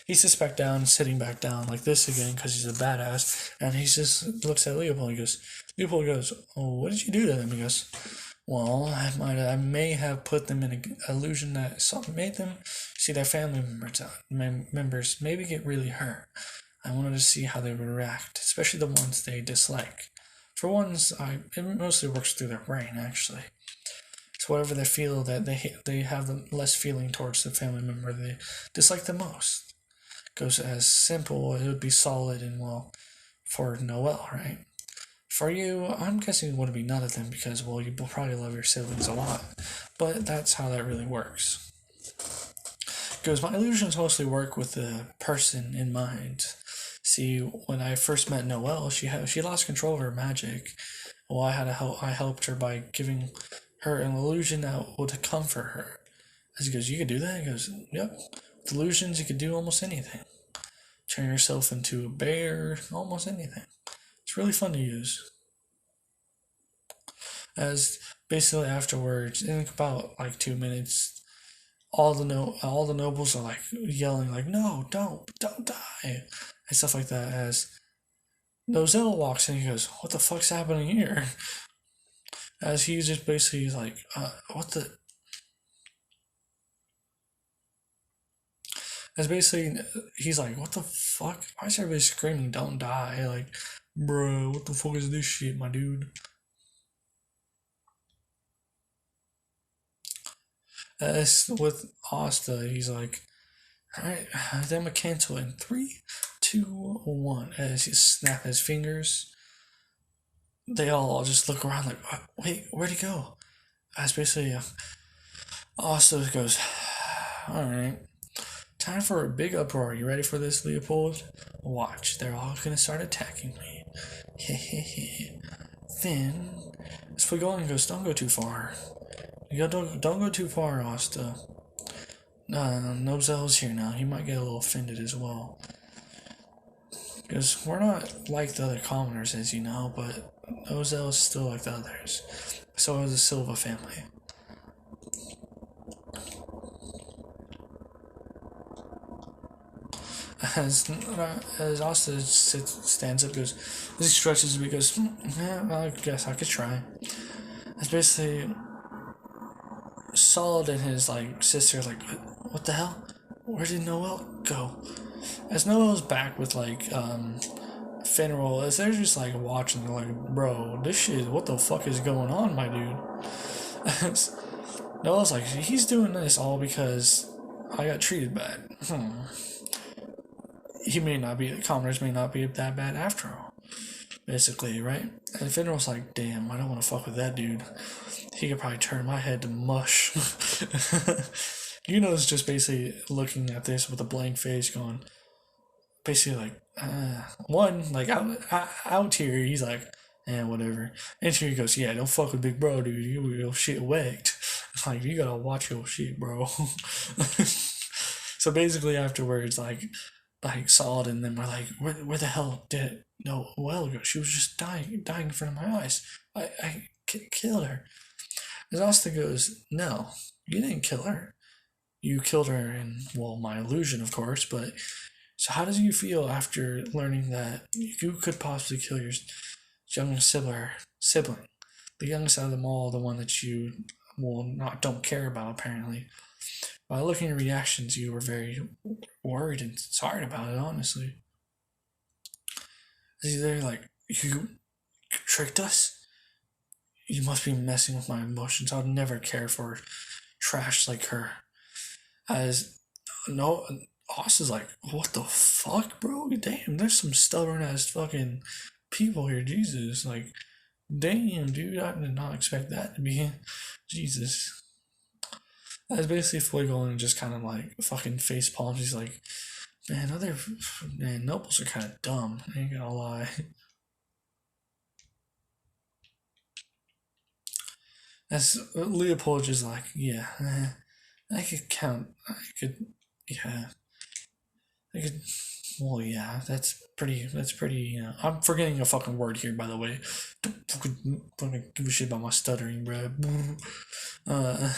He sits back down, sitting back down like this again because he's a badass. And he just looks at Leopold. Leopold goes, oh, what did you do to them? He goes, well, I may have put them in an illusion that made them see their family members maybe get really hurt. I wanted to see how they would react, especially the ones they dislike. For ones, it mostly works through their brain, actually. So whatever they feel that they have the less feeling towards the family member they dislike the most. Goes as simple, it would be solid and well for Noel, right? For you, I'm guessing it would be none of them because, well, you probably love your siblings a lot. But that's how that really works. Goes, my illusions mostly work with the person in mind. See, when I first met Noelle, she lost control of her magic. Well, I helped her by giving her an illusion that would comfort her. As he goes, you could do that? He goes, yep. With illusions, you could do almost anything. Turn yourself into a bear, almost anything. It's really fun to use. As basically afterwards, in about like 2 minutes, all the nobles are like yelling like, no, don't die, and stuff like that. As Nozell walks in, he goes, what the fuck's happening here? As he's just basically like, what the? As basically, he's like, what the fuck? Why is everybody screaming, don't die? Like, bro, what the fuck is this shit, my dude? As with Asta, he's like, alright, then I'm gonna cancel in 3, 2, 1. As he snaps his fingers, they all just look around like, wait, where'd he go? As basically, Asta goes, alright, time for a big uproar. You ready for this, Leopold? Watch, they're all gonna start attacking me. Then, as we go on, goes, don't go too far. Don't go too far, Asta. Nobzel's here now. He might get a little offended as well. Because we're not like the other commoners, as you know, but Nobzel is still like the others. So is the Silva family. As Asta stands up, goes, as he stretches, he goes, yeah, I guess I could try. It's basically Solid and his like sister like, what the hell? Where did Noel go? As Noel's back with like Finral, as they're just like watching, they're like, bro, this shit, what the fuck is going on, my dude? Noel's like, he's doing this all because I got treated bad. He may not be, the commoners may not be that bad after all. Basically, right? And Finral's like, damn, I don't want to fuck with that dude. He could probably turn my head to mush. Yuno's just basically looking at this with a blank face going, basically like, one, like, out here, he's like, whatever. And here he goes, yeah, don't fuck with big bro, dude. Your shit whacked. Like, you gotta watch your shit, bro. So basically afterwards, like Solid and them were like, where the hell did Noelle go? She was just dying in front of my eyes. I killed her. As Asta goes, no, you didn't kill her. You killed her in, well, my illusion, of course, but so how does you feel after learning that you could possibly kill your youngest sibling, the youngest out of them all, the one that you, well, don't care about, apparently? By looking at reactions, you were very worried and sorry about it, honestly. They're like, tricked us? You must be messing with my emotions. I'll never care for trash like her. As no, Austin's like, what the fuck, bro? Damn, there's some stubborn ass fucking people here. Jesus, like, damn, dude, I did not expect that to be. Jesus. As basically Fuego and just kind of like fucking face palms. He's like, man, nobles are kind of dumb. I ain't gonna lie. As Leopold is like, yeah, I could count. Yeah, I could. Well, yeah, that's pretty. That's pretty. I'm forgetting a fucking word here, by the way. Don't fucking give a shit about my stuttering, bro. Uh,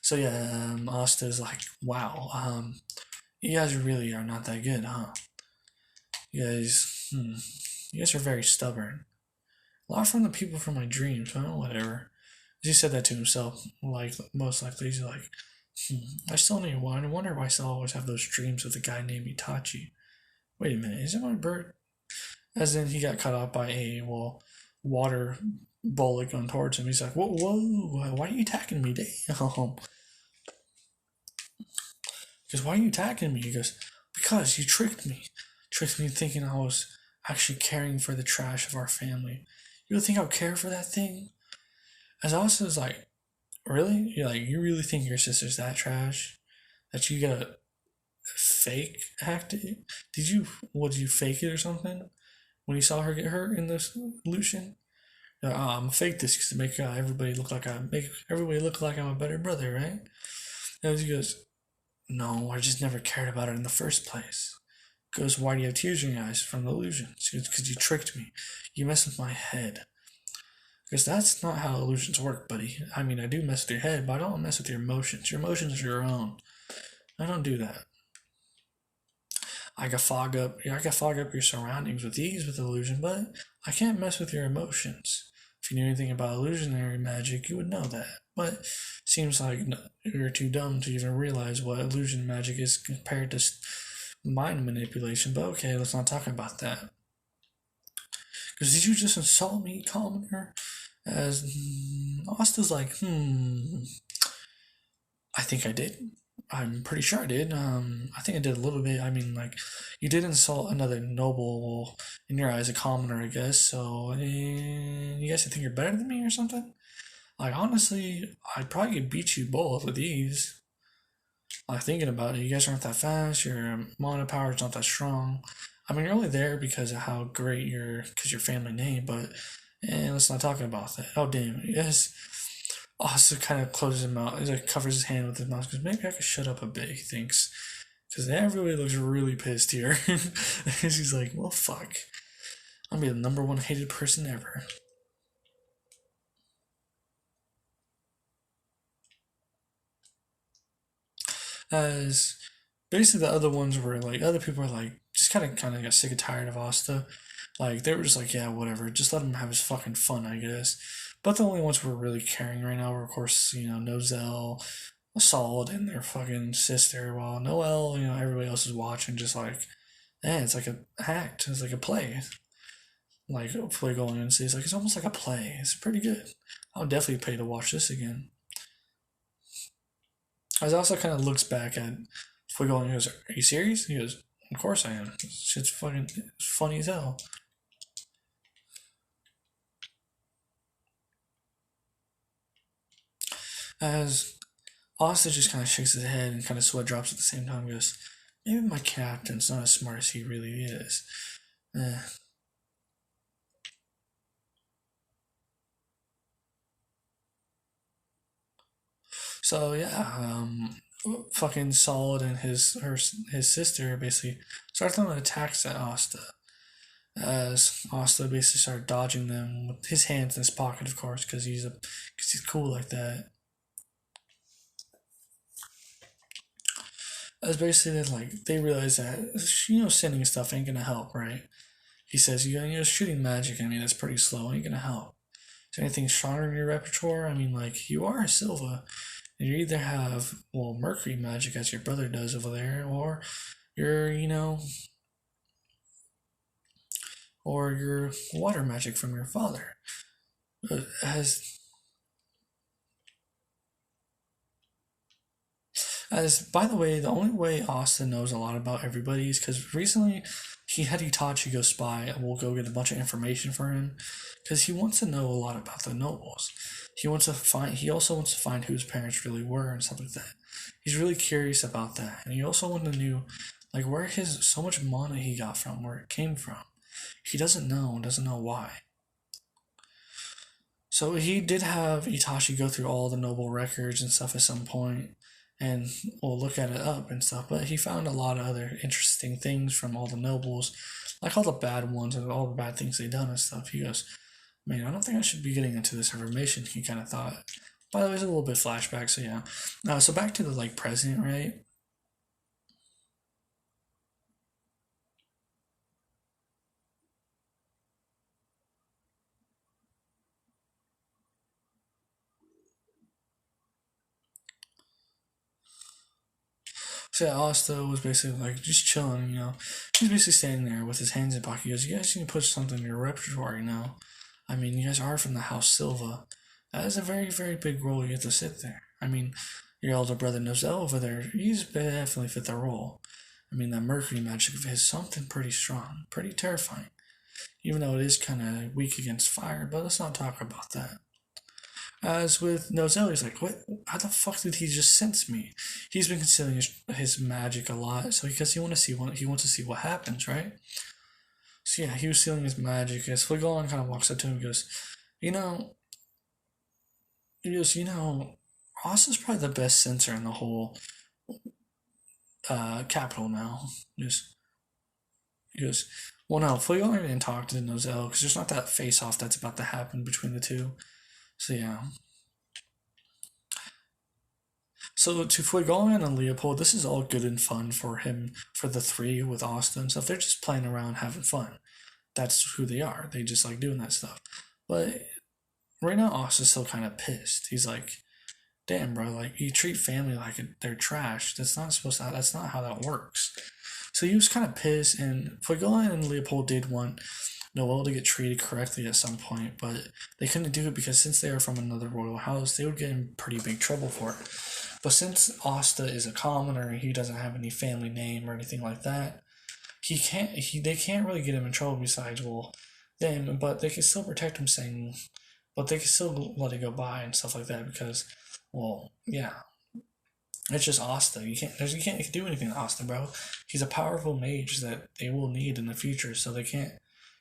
so yeah, Asta's like, wow, you guys really are not that good, huh? You guys are very stubborn. A lot from the people from my dreams, but whatever. He said that to himself, like, most likely. He's like, I still need one. I wonder why I still always have those dreams with a guy named Itachi. Wait a minute, is it my bird? As in, he got cut off by a, water bullet going towards him. He's like, whoa, why are you attacking me? Damn. Because why are you attacking me? He goes, because you tricked me. Tricked me thinking I was actually caring for the trash of our family. You don't think I'll care for that thing? As Austin's like, really? You're like, you really think your sister's that trash? That you gotta fake act it? Did you fake it or something? When you saw her get hurt in this illusion? You're like, I'm gonna fake this to make everybody look like I'm a better brother, right? And he goes, no, I just never cared about it in the first place. He goes, why do you have tears in your eyes from the illusion? He goes, because you tricked me. You messed with my head. Because that's not how illusions work, buddy. I mean, I do mess with your head, but I don't mess with your emotions. Your emotions are your own. I don't do that. I can fog up your surroundings with ease with illusion, but I can't mess with your emotions. If you knew anything about illusionary magic, you would know that. But seems like you're too dumb to even realize what illusion magic is compared to mind manipulation. But okay, let's not talk about that. Because did you just insult me, commoner? As Asta's like, I think I did. I'm pretty sure I did. I think I did a little bit. I mean, like, you did insult another noble, in your eyes, a commoner, I guess. So, you guys think you're better than me or something? Like, honestly, I'd probably beat you both with ease. Like, thinking about it, you guys aren't that fast. Your mana power is not that strong. I mean, you're only there because of how great because your family name, but let's not talk about that. Oh, damn. Yes. Also, kind of closes his mouth. He like covers his hand with his mouth because maybe I could shut up a bit. He thinks because everybody looks really pissed here. He's like, well, fuck. I'm gonna be the number one hated person ever. As basically the other ones were like, other people were like, just kind of got sick and tired of Asta. Like they were just like, yeah, whatever. Just let him have his fucking fun, I guess. But the only ones who were really caring right now were, of course, Nozel, Assault, and their fucking sister. While Noel, everybody else is watching, just like, it's like a act. It's like a play. Like play going and see, it's almost like a play. It's pretty good. I'll definitely pay to watch this again. I also kind of looks back at Fuego and he goes, "Are you serious?" He goes, "Of course I am. Shit's fucking funny as hell." As Asta just kind of shakes his head and kind of sweat drops at the same time. Goes, maybe my captain's not as smart as he really is. Eh. So yeah, fucking Solid and his sister basically start throwing attacks at Asta. As Asta basically started dodging them with his hands in his pocket, of course, because he's cool like that. As basically like they realize that sending stuff ain't gonna help, right? He says, shooting magic. I mean, that's pretty slow. Ain't gonna help. Is there anything stronger in your repertoire? I mean, like you are a Silva, and you either have Mercury magic as your brother does over there, or you're or your water magic from your father. As As by the way, the only way Austin knows a lot about everybody is because recently he had Itachi go spy and we'll go get a bunch of information for him because he wants to know a lot about the nobles. He wants to find. He also wants to find whose parents really were and stuff like that. He's really curious about that, and he also wanted to know like where his so much mana he got from, where it came from. He doesn't know why. So he did have Itachi go through all the noble records and stuff at some point, and we'll look at it up and stuff. But he found a lot of other interesting things from all the nobles, like all the bad ones and all the bad things they done and stuff. He goes, "Man, I don't think I should be getting into this information." He kind of thought. By the way, it's a little bit flashback. So yeah, so back to the like president, right? So yeah, Asta was basically like just chilling, you know. He's basically standing there with his hands in his pocket. He goes, "You guys need to put something in your repertoire, you know. I mean, you guys are from the House Silva. That is a very, very big role you get to sit there. I mean, your older brother Nozel over there, he's definitely fit the role. I mean, that Mercury magic of his is something pretty strong, pretty terrifying. Even though it is kind of weak against fire, but let's not talk about that. As with Nozel, he's like, what? How the fuck did he just sense me? He's been concealing his magic a lot, so because he wants to see what happens, right? So yeah, he was sealing his magic. As Fligon kind of walks up to him, and goes, you know, Ross is probably the best sensor in the whole capital now. He goes, well, no, Fligon didn't talk to Nozel because there's not that face off that's about to happen between the two. So yeah, so to Fuegoleon and Leopold, this is all good and fun for him, for the three with Austin and stuff. They're just playing around, having fun. That's who they are. They just like doing that stuff. But right now, Austin's still kind of pissed. He's like, damn, bro, like, you treat family like they're trash. That's not how that works. So he was kind of pissed, and Fuegoleon and Leopold did want Noel to get treated correctly at some point, but they couldn't do it because since they are from another royal house, they would get in pretty big trouble for it. But since Asta is a commoner and he doesn't have any family name or anything like that, they can't really get him in trouble besides them, but they can still protect him saying but they can still let it go by and stuff like that because yeah. It's just Asta. You can't do anything to Asta, bro. He's a powerful mage that they will need in the future, so they can't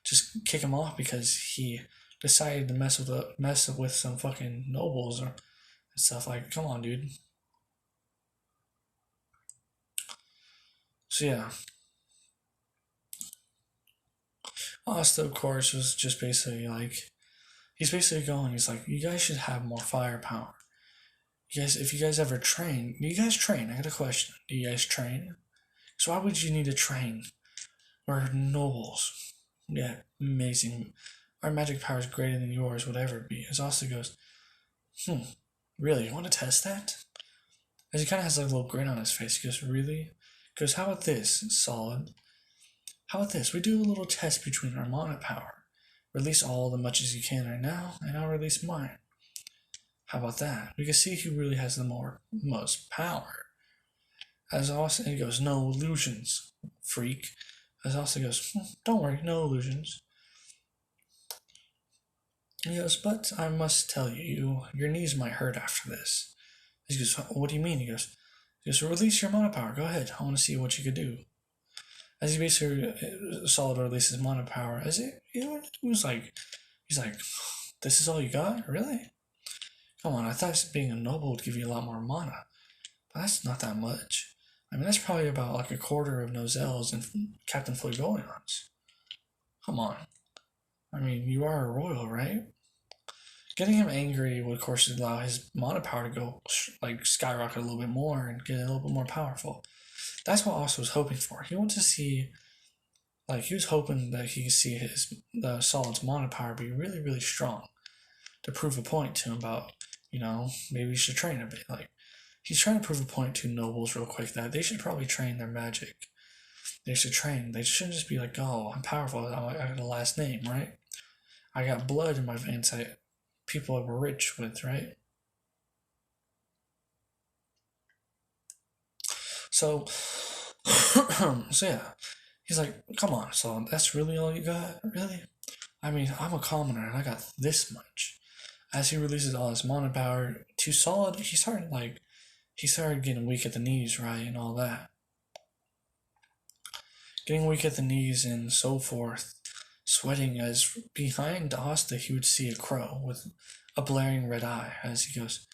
just kick him off because he decided to mess with some fucking nobles or stuff. Like, come on, dude. So yeah, Asta, of course, was just basically like he's basically going. He's like, you guys should have more firepower. If you guys ever train, do you guys train? I got a question. Do you guys train? So why would you need to train? We're nobles. Yeah, amazing. Our magic power is greater than yours, whatever it be. As Asta goes, really? You want to test that? As he kind of has like a little grin on his face. He goes, really? He goes, how about this, Solid? How about this? We do a little test between our mana power. Release all the much as you can right now, and I'll release mine. How about that? We can see who really has the most power. As Austin he goes, no illusions, freak. As Austin goes, don't worry, no illusions. He goes, but I must tell you, your knees might hurt after this. He goes, what do you mean? He goes, release your mana power. Go ahead. I want to see what you could do. As he basically Solid releases mana power, it was like, he's like, this is all you got? Really? Come on, I thought being a noble would give you a lot more mana. But that's not that much. I mean, that's probably about like a quarter of Nozel's and Captain Flagoleon's. Come on. I mean, you are a royal, right? Getting him angry would, of course, allow his mana power to go like skyrocket a little bit more and get a little bit more powerful. That's what Osso was hoping for. He wanted to see, like, he was hoping that he could see the Solid's mana power be really, really strong to prove a point to him about, maybe he should train a bit. Like, he's trying to prove a point to nobles real quick that they should probably train their magic. They should train. They shouldn't just be like, oh, I'm powerful. I got a last name, right? I got blood in my veins that people were rich with, right? So, so yeah, he's like, come on, so that's really all you got, really? I mean, I'm a commoner and I got this much. As he releases all his mana power to solid, he started getting weak at the knees, right, and all that. Getting weak at the knees and so forth, sweating as behind Asta he would see a crow with a blaring red eye as he goes,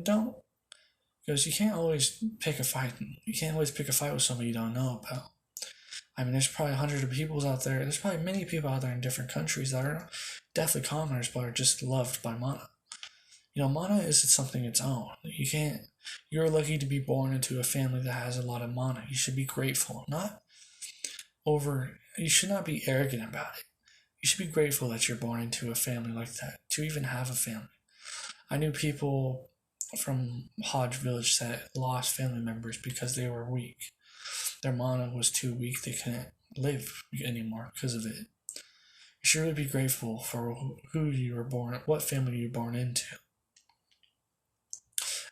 don't. He goes, you can't always pick a fight. You can't always pick a fight with somebody you don't know about. I mean, there's probably hundreds of people out there. There's probably many people out there in different countries that are definitely commoners, but are just loved by mana. Mana is something its own. You can't. You're lucky to be born into a family that has a lot of mana. You should be grateful, not over. You should not be arrogant about it. You should be grateful that you're born into a family like that. To even have a family, I knew people from Hodge Village that lost family members because they were weak. Their mana was too weak, they couldn't live anymore because of it. You should really be grateful for who you were born, what family you were born into.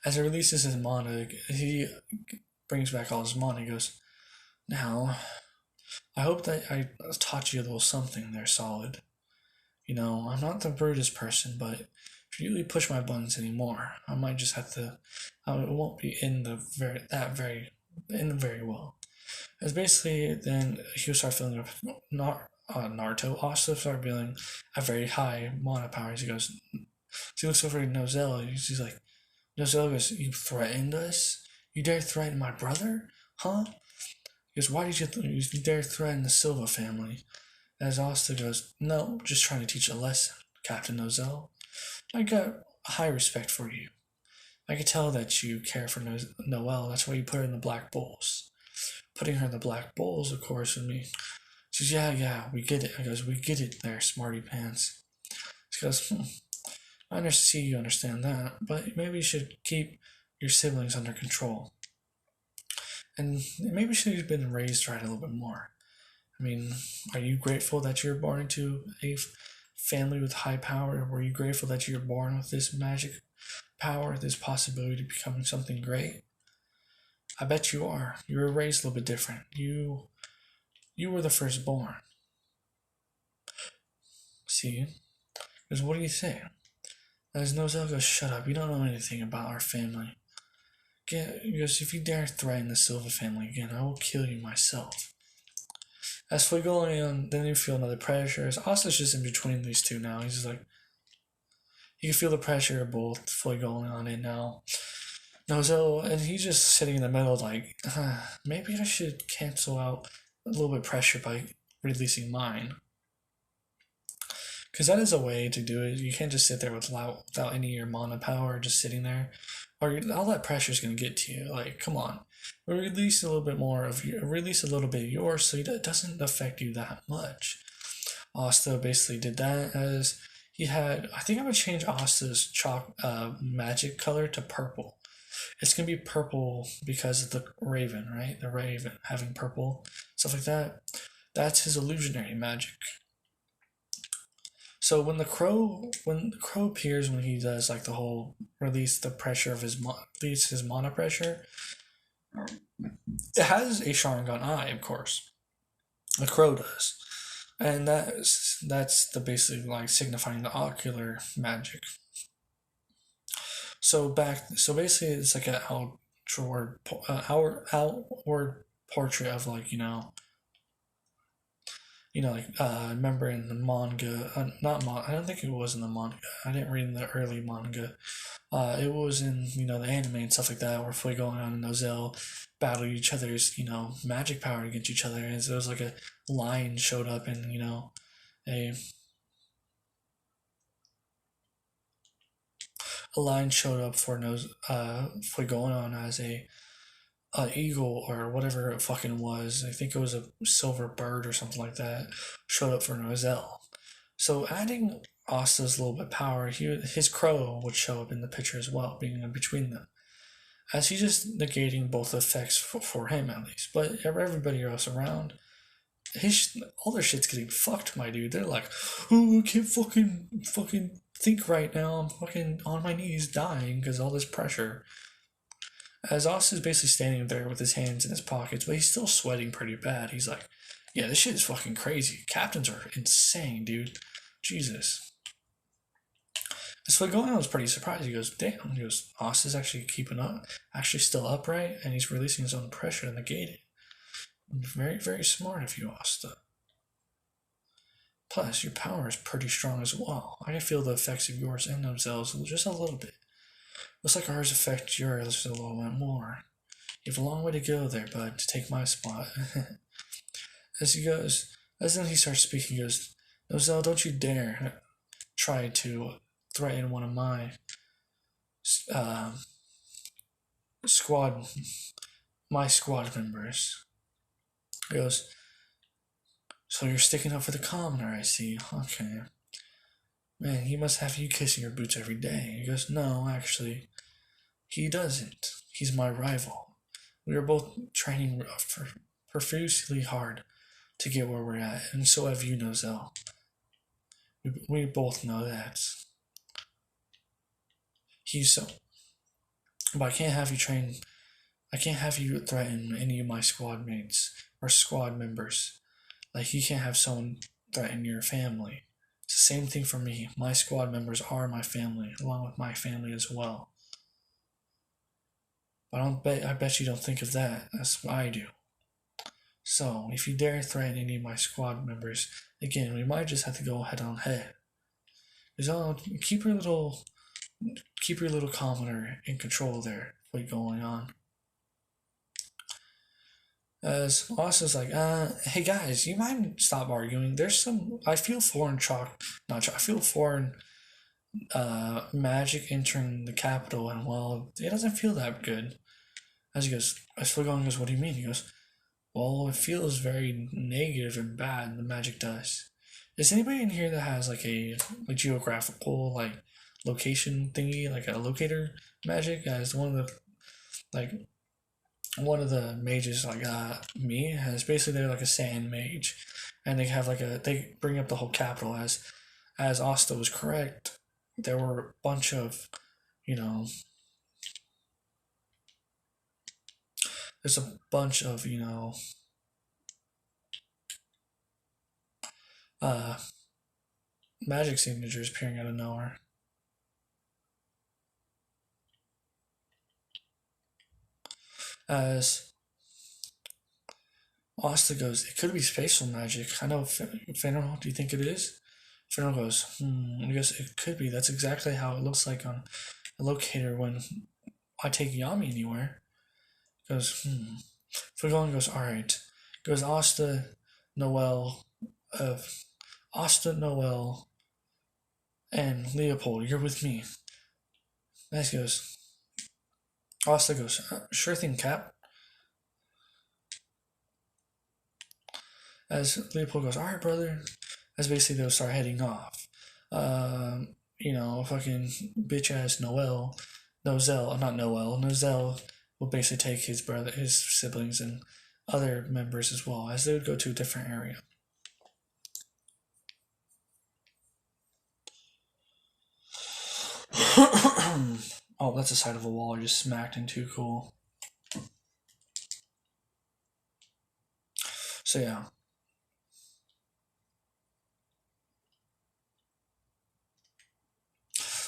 As he releases his mana, he brings back all his mana. He goes, now, I hope that I taught you a little something there, Solid. I'm not the rudest person, but if you really push my buttons anymore, I might just have to. It won't be in the very well. As basically, then he'll start filling up. Naruto also started feeling a very high mana power. He goes, so he looks over at Nozel. He's like, Nozel goes, you threatened us? You dare threaten my brother? Huh? He goes, why did you dare threaten the Silva family? As Asta goes, no, just trying to teach a lesson, Captain Nozel. I got high respect for you. I could tell that you care for Noelle. That's why you put her in the Black Bulls. Putting her in the Black Bulls, of course, would mean. She goes, yeah, we get it. I goes, we get it there, smarty pants. She goes, I see you understand that, but maybe you should keep your siblings under control. And maybe you should have been raised right a little bit more. I mean, are you grateful that you're born into a family with high power? Were you grateful that you're born with this magic power, this possibility to becoming something great? I bet you are. You were raised a little bit different. You were the firstborn. See? Because what do you think? As Nozel goes, shut up. You don't know anything about our family. Because if you dare threaten the Silva family again, I will kill you myself. As Fuegoleon, then you feel another pressure. As Asta's just in between these two now. He's just like, you can feel the pressure of both Fuegoleon on it now. Nozel, and he's just sitting in the middle like, maybe I should cancel out a little bit of pressure by releasing mine. Because that is a way to do it. You can't just sit there without any of your mana power just sitting there. Or all that pressure is going to get to you. Like, come on. Release a little bit of yours so it doesn't affect you that much. Asta basically did that as he had. I think I'm going to change Asta's magic color to purple. It's going to be purple because of the raven, right? The raven having purple, stuff like that. That's his illusionary magic. So when the crow appears, when he does like the whole release the pressure of his mana pressure, it has a Sharingan eye, of course. The crow does, and that's the basically like signifying the ocular magic. So basically, it's like an outward portrait of like I remember in the manga, I don't think it was in the manga. I didn't read in the early manga. It was in the anime and stuff like that, where Fuegoleon and Nozel battle each other's magic power against each other, and so it was like a line showed up in a line showed up for Fuegoleon as a eagle or whatever it fucking was. I think it was a silver bird or something like that. Showed up for Nozel. So adding Asta's little bit of power, his crow would show up in the picture as well, being in between them. as he's just negating both effects for him at least. But everybody else around, all their shit's getting fucked, my dude. They're like, oh, I can't fucking think right now. I'm fucking on my knees dying because all this pressure. As Austin's basically standing there with his hands in his pockets, but he's still sweating pretty bad. He's like, yeah, this shit is fucking crazy. Captains are insane, dude. Jesus. So Gohan was pretty surprised. He goes, damn. He goes, Austin's actually keeping up, actually still upright, and he's releasing his own pressure to negate it. Very, very smart of you, Asta. Plus, your power is pretty strong as well. I can feel the effects of yours and themselves just a little bit. Looks like ours affect yours just a little bit more. You have a long way to go there, bud, to take my spot. As then he starts speaking, he goes, Nozel, don't you dare try to threaten one of my squad members. He goes, so you're sticking up for the commoner, I see. Okay. Man, he must have you kissing your boots every day. He goes, no, actually, he doesn't. He's my rival. We are both training profusely hard to get where we're at, and so have you, Nozel. We both know that. But I can't have you threaten any of my squad mates or squad members. Like, you can't have someone threaten your family. It's the same thing for me. My squad members are my family, along with my family as well. But I bet you don't think of that. That's what I do. So, if you dare threaten any of my squad members, again, we might just have to go head on head. Keep your little commoner in control there. What's going on? As Austin's like, hey guys, you mind stop arguing? I feel foreign magic entering the capital, and well, it doesn't feel that good. As Fligon goes, what do you mean? He goes, well, it feels very negative and bad, the magic does. Is anybody in here that has like a geographical location thingy, like a locator magic? As one of the mages me has basically they're like a sand mage, and they have they bring up the whole capital as Asta was correct. There were a bunch of there's a bunch of magic signatures appearing out of nowhere. As Asta goes, it could be spatial magic. I know, Fenrir, do you think it is? Fenrir goes, I guess it could be. That's exactly how it looks like on a locator when I take Yami anywhere. Goes, Fligon goes, alright. Goes, Asta, Noel, and Leopold, you're with me. Nice goes. Asta goes, sure thing, Cap. As Leopold goes, alright, brother. As basically they'll start heading off. Fucking bitch ass Nozel will basically take his siblings, and other members as well, as they would go to a different area. Oh, that's the side of a wall I just smacked into. Cool. So yeah.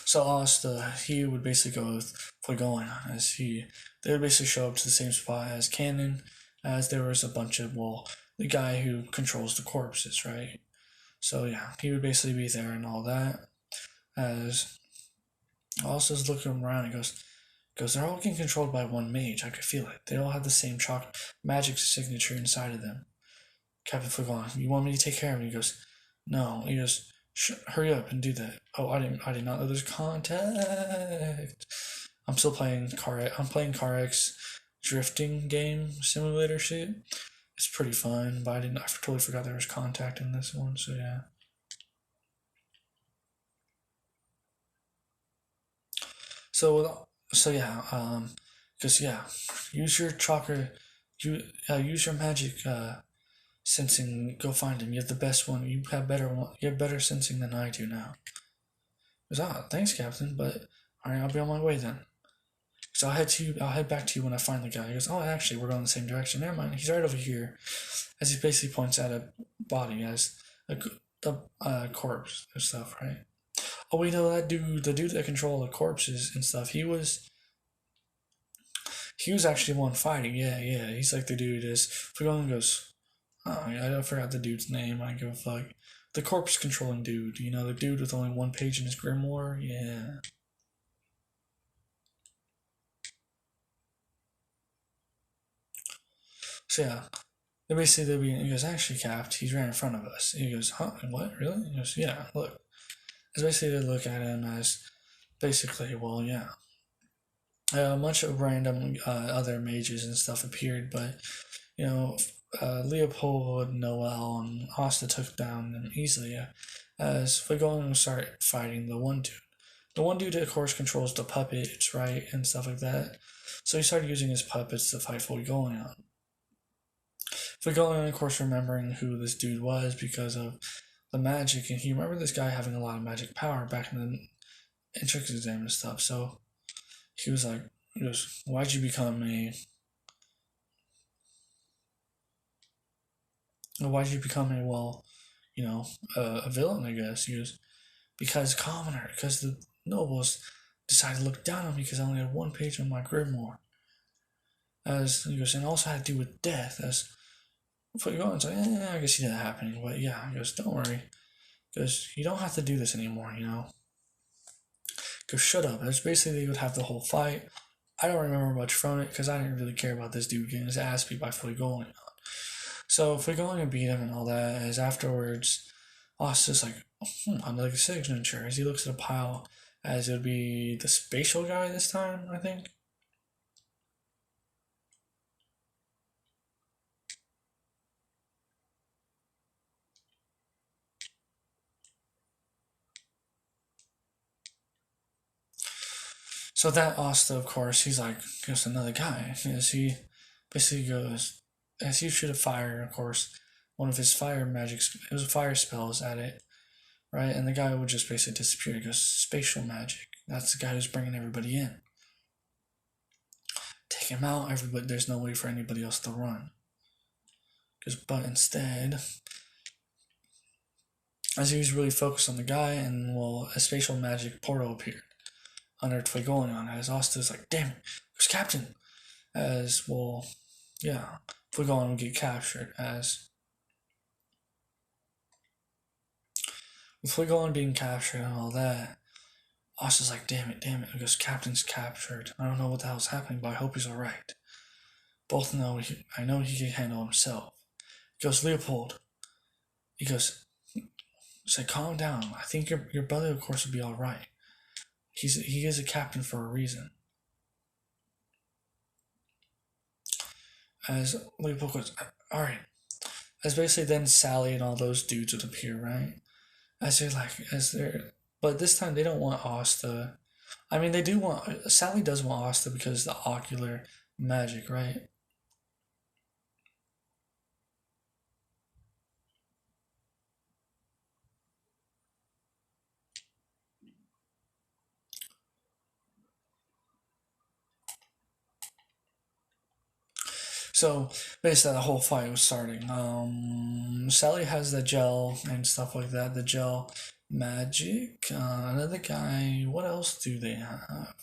So Asta, he would basically go with Fligon, as they would basically show up to the same spot as Canon, as there was a bunch of, the guy who controls the corpses, right? So yeah, he would basically be there and all that. As Asta's looking around and goes, they're all getting controlled by one mage. I could feel it. They all have the same magic signature inside of them. Captain Fligon, you want me to take care of him? He goes, no. He goes, hurry up and do that. Oh, I did not know there's contact. I'm still playing I'm playing CarX drifting game simulator shit. It's pretty fun, but I totally forgot there was contact in this one, so yeah. So yeah, Because yeah, use your chakra, use your magic sensing. Go find him. You have the best one. You have better one. You have better sensing than I do now. He goes, thanks, Captain, but all right, I'll be on my way then. So I'll head back to you when I find the guy. He goes, oh, actually, we're going the same direction. Never mind. He's right over here. As he basically points at a body as a corpse and stuff, right? Oh, we know that dude, the dude that controlled the corpses and stuff. He was actually one fighting. Yeah, yeah. He's like the dude is. Fugon goes, oh, yeah, I forgot the dude's name. I don't give a fuck. The corpse controlling dude. You know, the dude with only one page in his grimoire. Yeah. So yeah, they basically he goes, actually, Capt, he's right in front of us. He goes, huh? What? Really? He goes, yeah. Look. As basically they look at him as basically, well, yeah. A bunch of random other mages and stuff appeared, but you know, Leopold, Noel, and Asta took down them easily. As we go and start fighting the one dude. The one dude, of course, controls the puppets, right, and stuff like that. So he started using his puppets to fight Fuegoleon. Fuegoleon, of course, remembering who this dude was because of the magic, and he remembered this guy having a lot of magic power back in the entrance exam and stuff. So he was like, why'd you become a villain, I guess. He goes, because commoner, because the nobles decided to look down on me because I only had one page on my grimoire. As he goes, and also had to do with death. As Fuegoleon's like, I can see that happening, but yeah, he goes, don't worry, because you don't have to do this anymore, you know. Go shut up. That's basically they would have the whole fight. I don't remember much from it because I didn't really care about this dude getting his ass beat by Fuegoleon. So Fuegoleon beat him and all that. As afterwards, Asta's like, another signature. As he looks at a pile, as it would be the spatial guy this time, I think. So that Asta, of course, he's like, just another guy. As he basically goes, as he should have fired, of course, one of his fire magics, it was fire spells at it, right? And the guy would just basically disappear. He goes, spatial magic. That's the guy who's bringing everybody in. Take him out, everybody. There's no way for anybody else to run. But instead, as he was really focused on the guy, and well, a spatial magic portal appeared under Fuegoleon. As Asta's like, damn it, who's Captain? As well, yeah, Fuegoleon would get captured. As with Fuegoleon being captured and all that, Asta's like, damn it, because Captain's captured. I don't know what the hell's happening, but I hope he's alright. Both know I know he can handle himself. He goes, Leopold. He goes, say, calm down. I think your brother, of course, will be alright. He is a captain for a reason. As Leopold goes, alright. As basically then Sally and all those dudes would appear, right? But this time they don't want Asta. I mean, Sally does want Asta because of the ocular magic, right? So basically, the whole fight was starting. Sally has the gel and stuff like that. The gel magic. Another guy. What else do they have?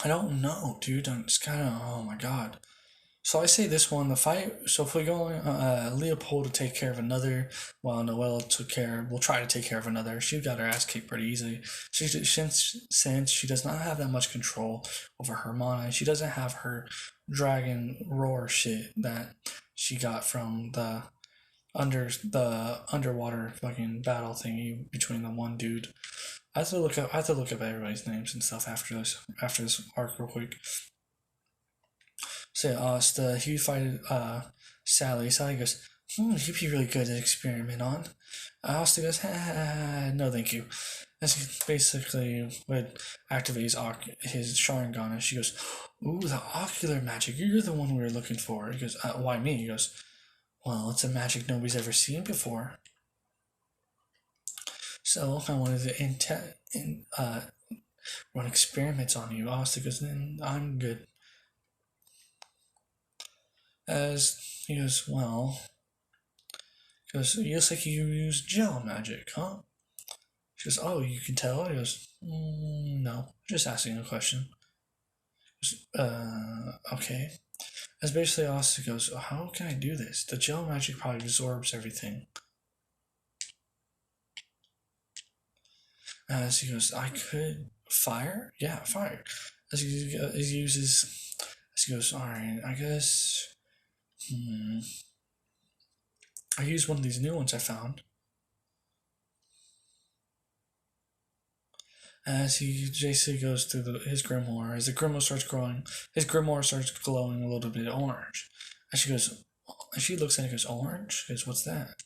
I don't know, dude. I'm just kind of. Oh my god. So I say this one, the fight. So if we go, Leopold to take care of another, while Noelle will try to take care of another. She got her ass kicked pretty easily. Since she does not have that much control over her mana, she doesn't have her dragon roar shit that she got from the underwater fucking battle thingy between the one dude. I have to look up everybody's names and stuff after this arc real quick. So Asta, he fighted Sally. Sally goes, you'd be really good to experiment on. Asta goes, no thank you. That's basically what activates his Sharingan. And she goes, "Ooh, the ocular magic. You're the one we were looking for." He goes, "Why me?" He goes, "Well, it's a magic nobody's ever seen before. So I wanted to run experiments on you." Asta goes, "I'm good." As he goes, "Well," he goes, "It looks like you use gel magic, huh?" She goes, "Oh, you can tell?" He goes, "No, just asking a question." He goes, okay. As basically Asta goes, "How can I do this? The gel magic probably absorbs everything." As he goes, "I could fire? Yeah, fire." As he uses, as he goes, "Alright, I guess, I use one of these new ones I found." As he basically goes through his grimoire, as the grimoire starts growing, his grimoire starts glowing a little bit orange. And she goes, and she looks at it and goes, "Orange?" She goes, "What's that?"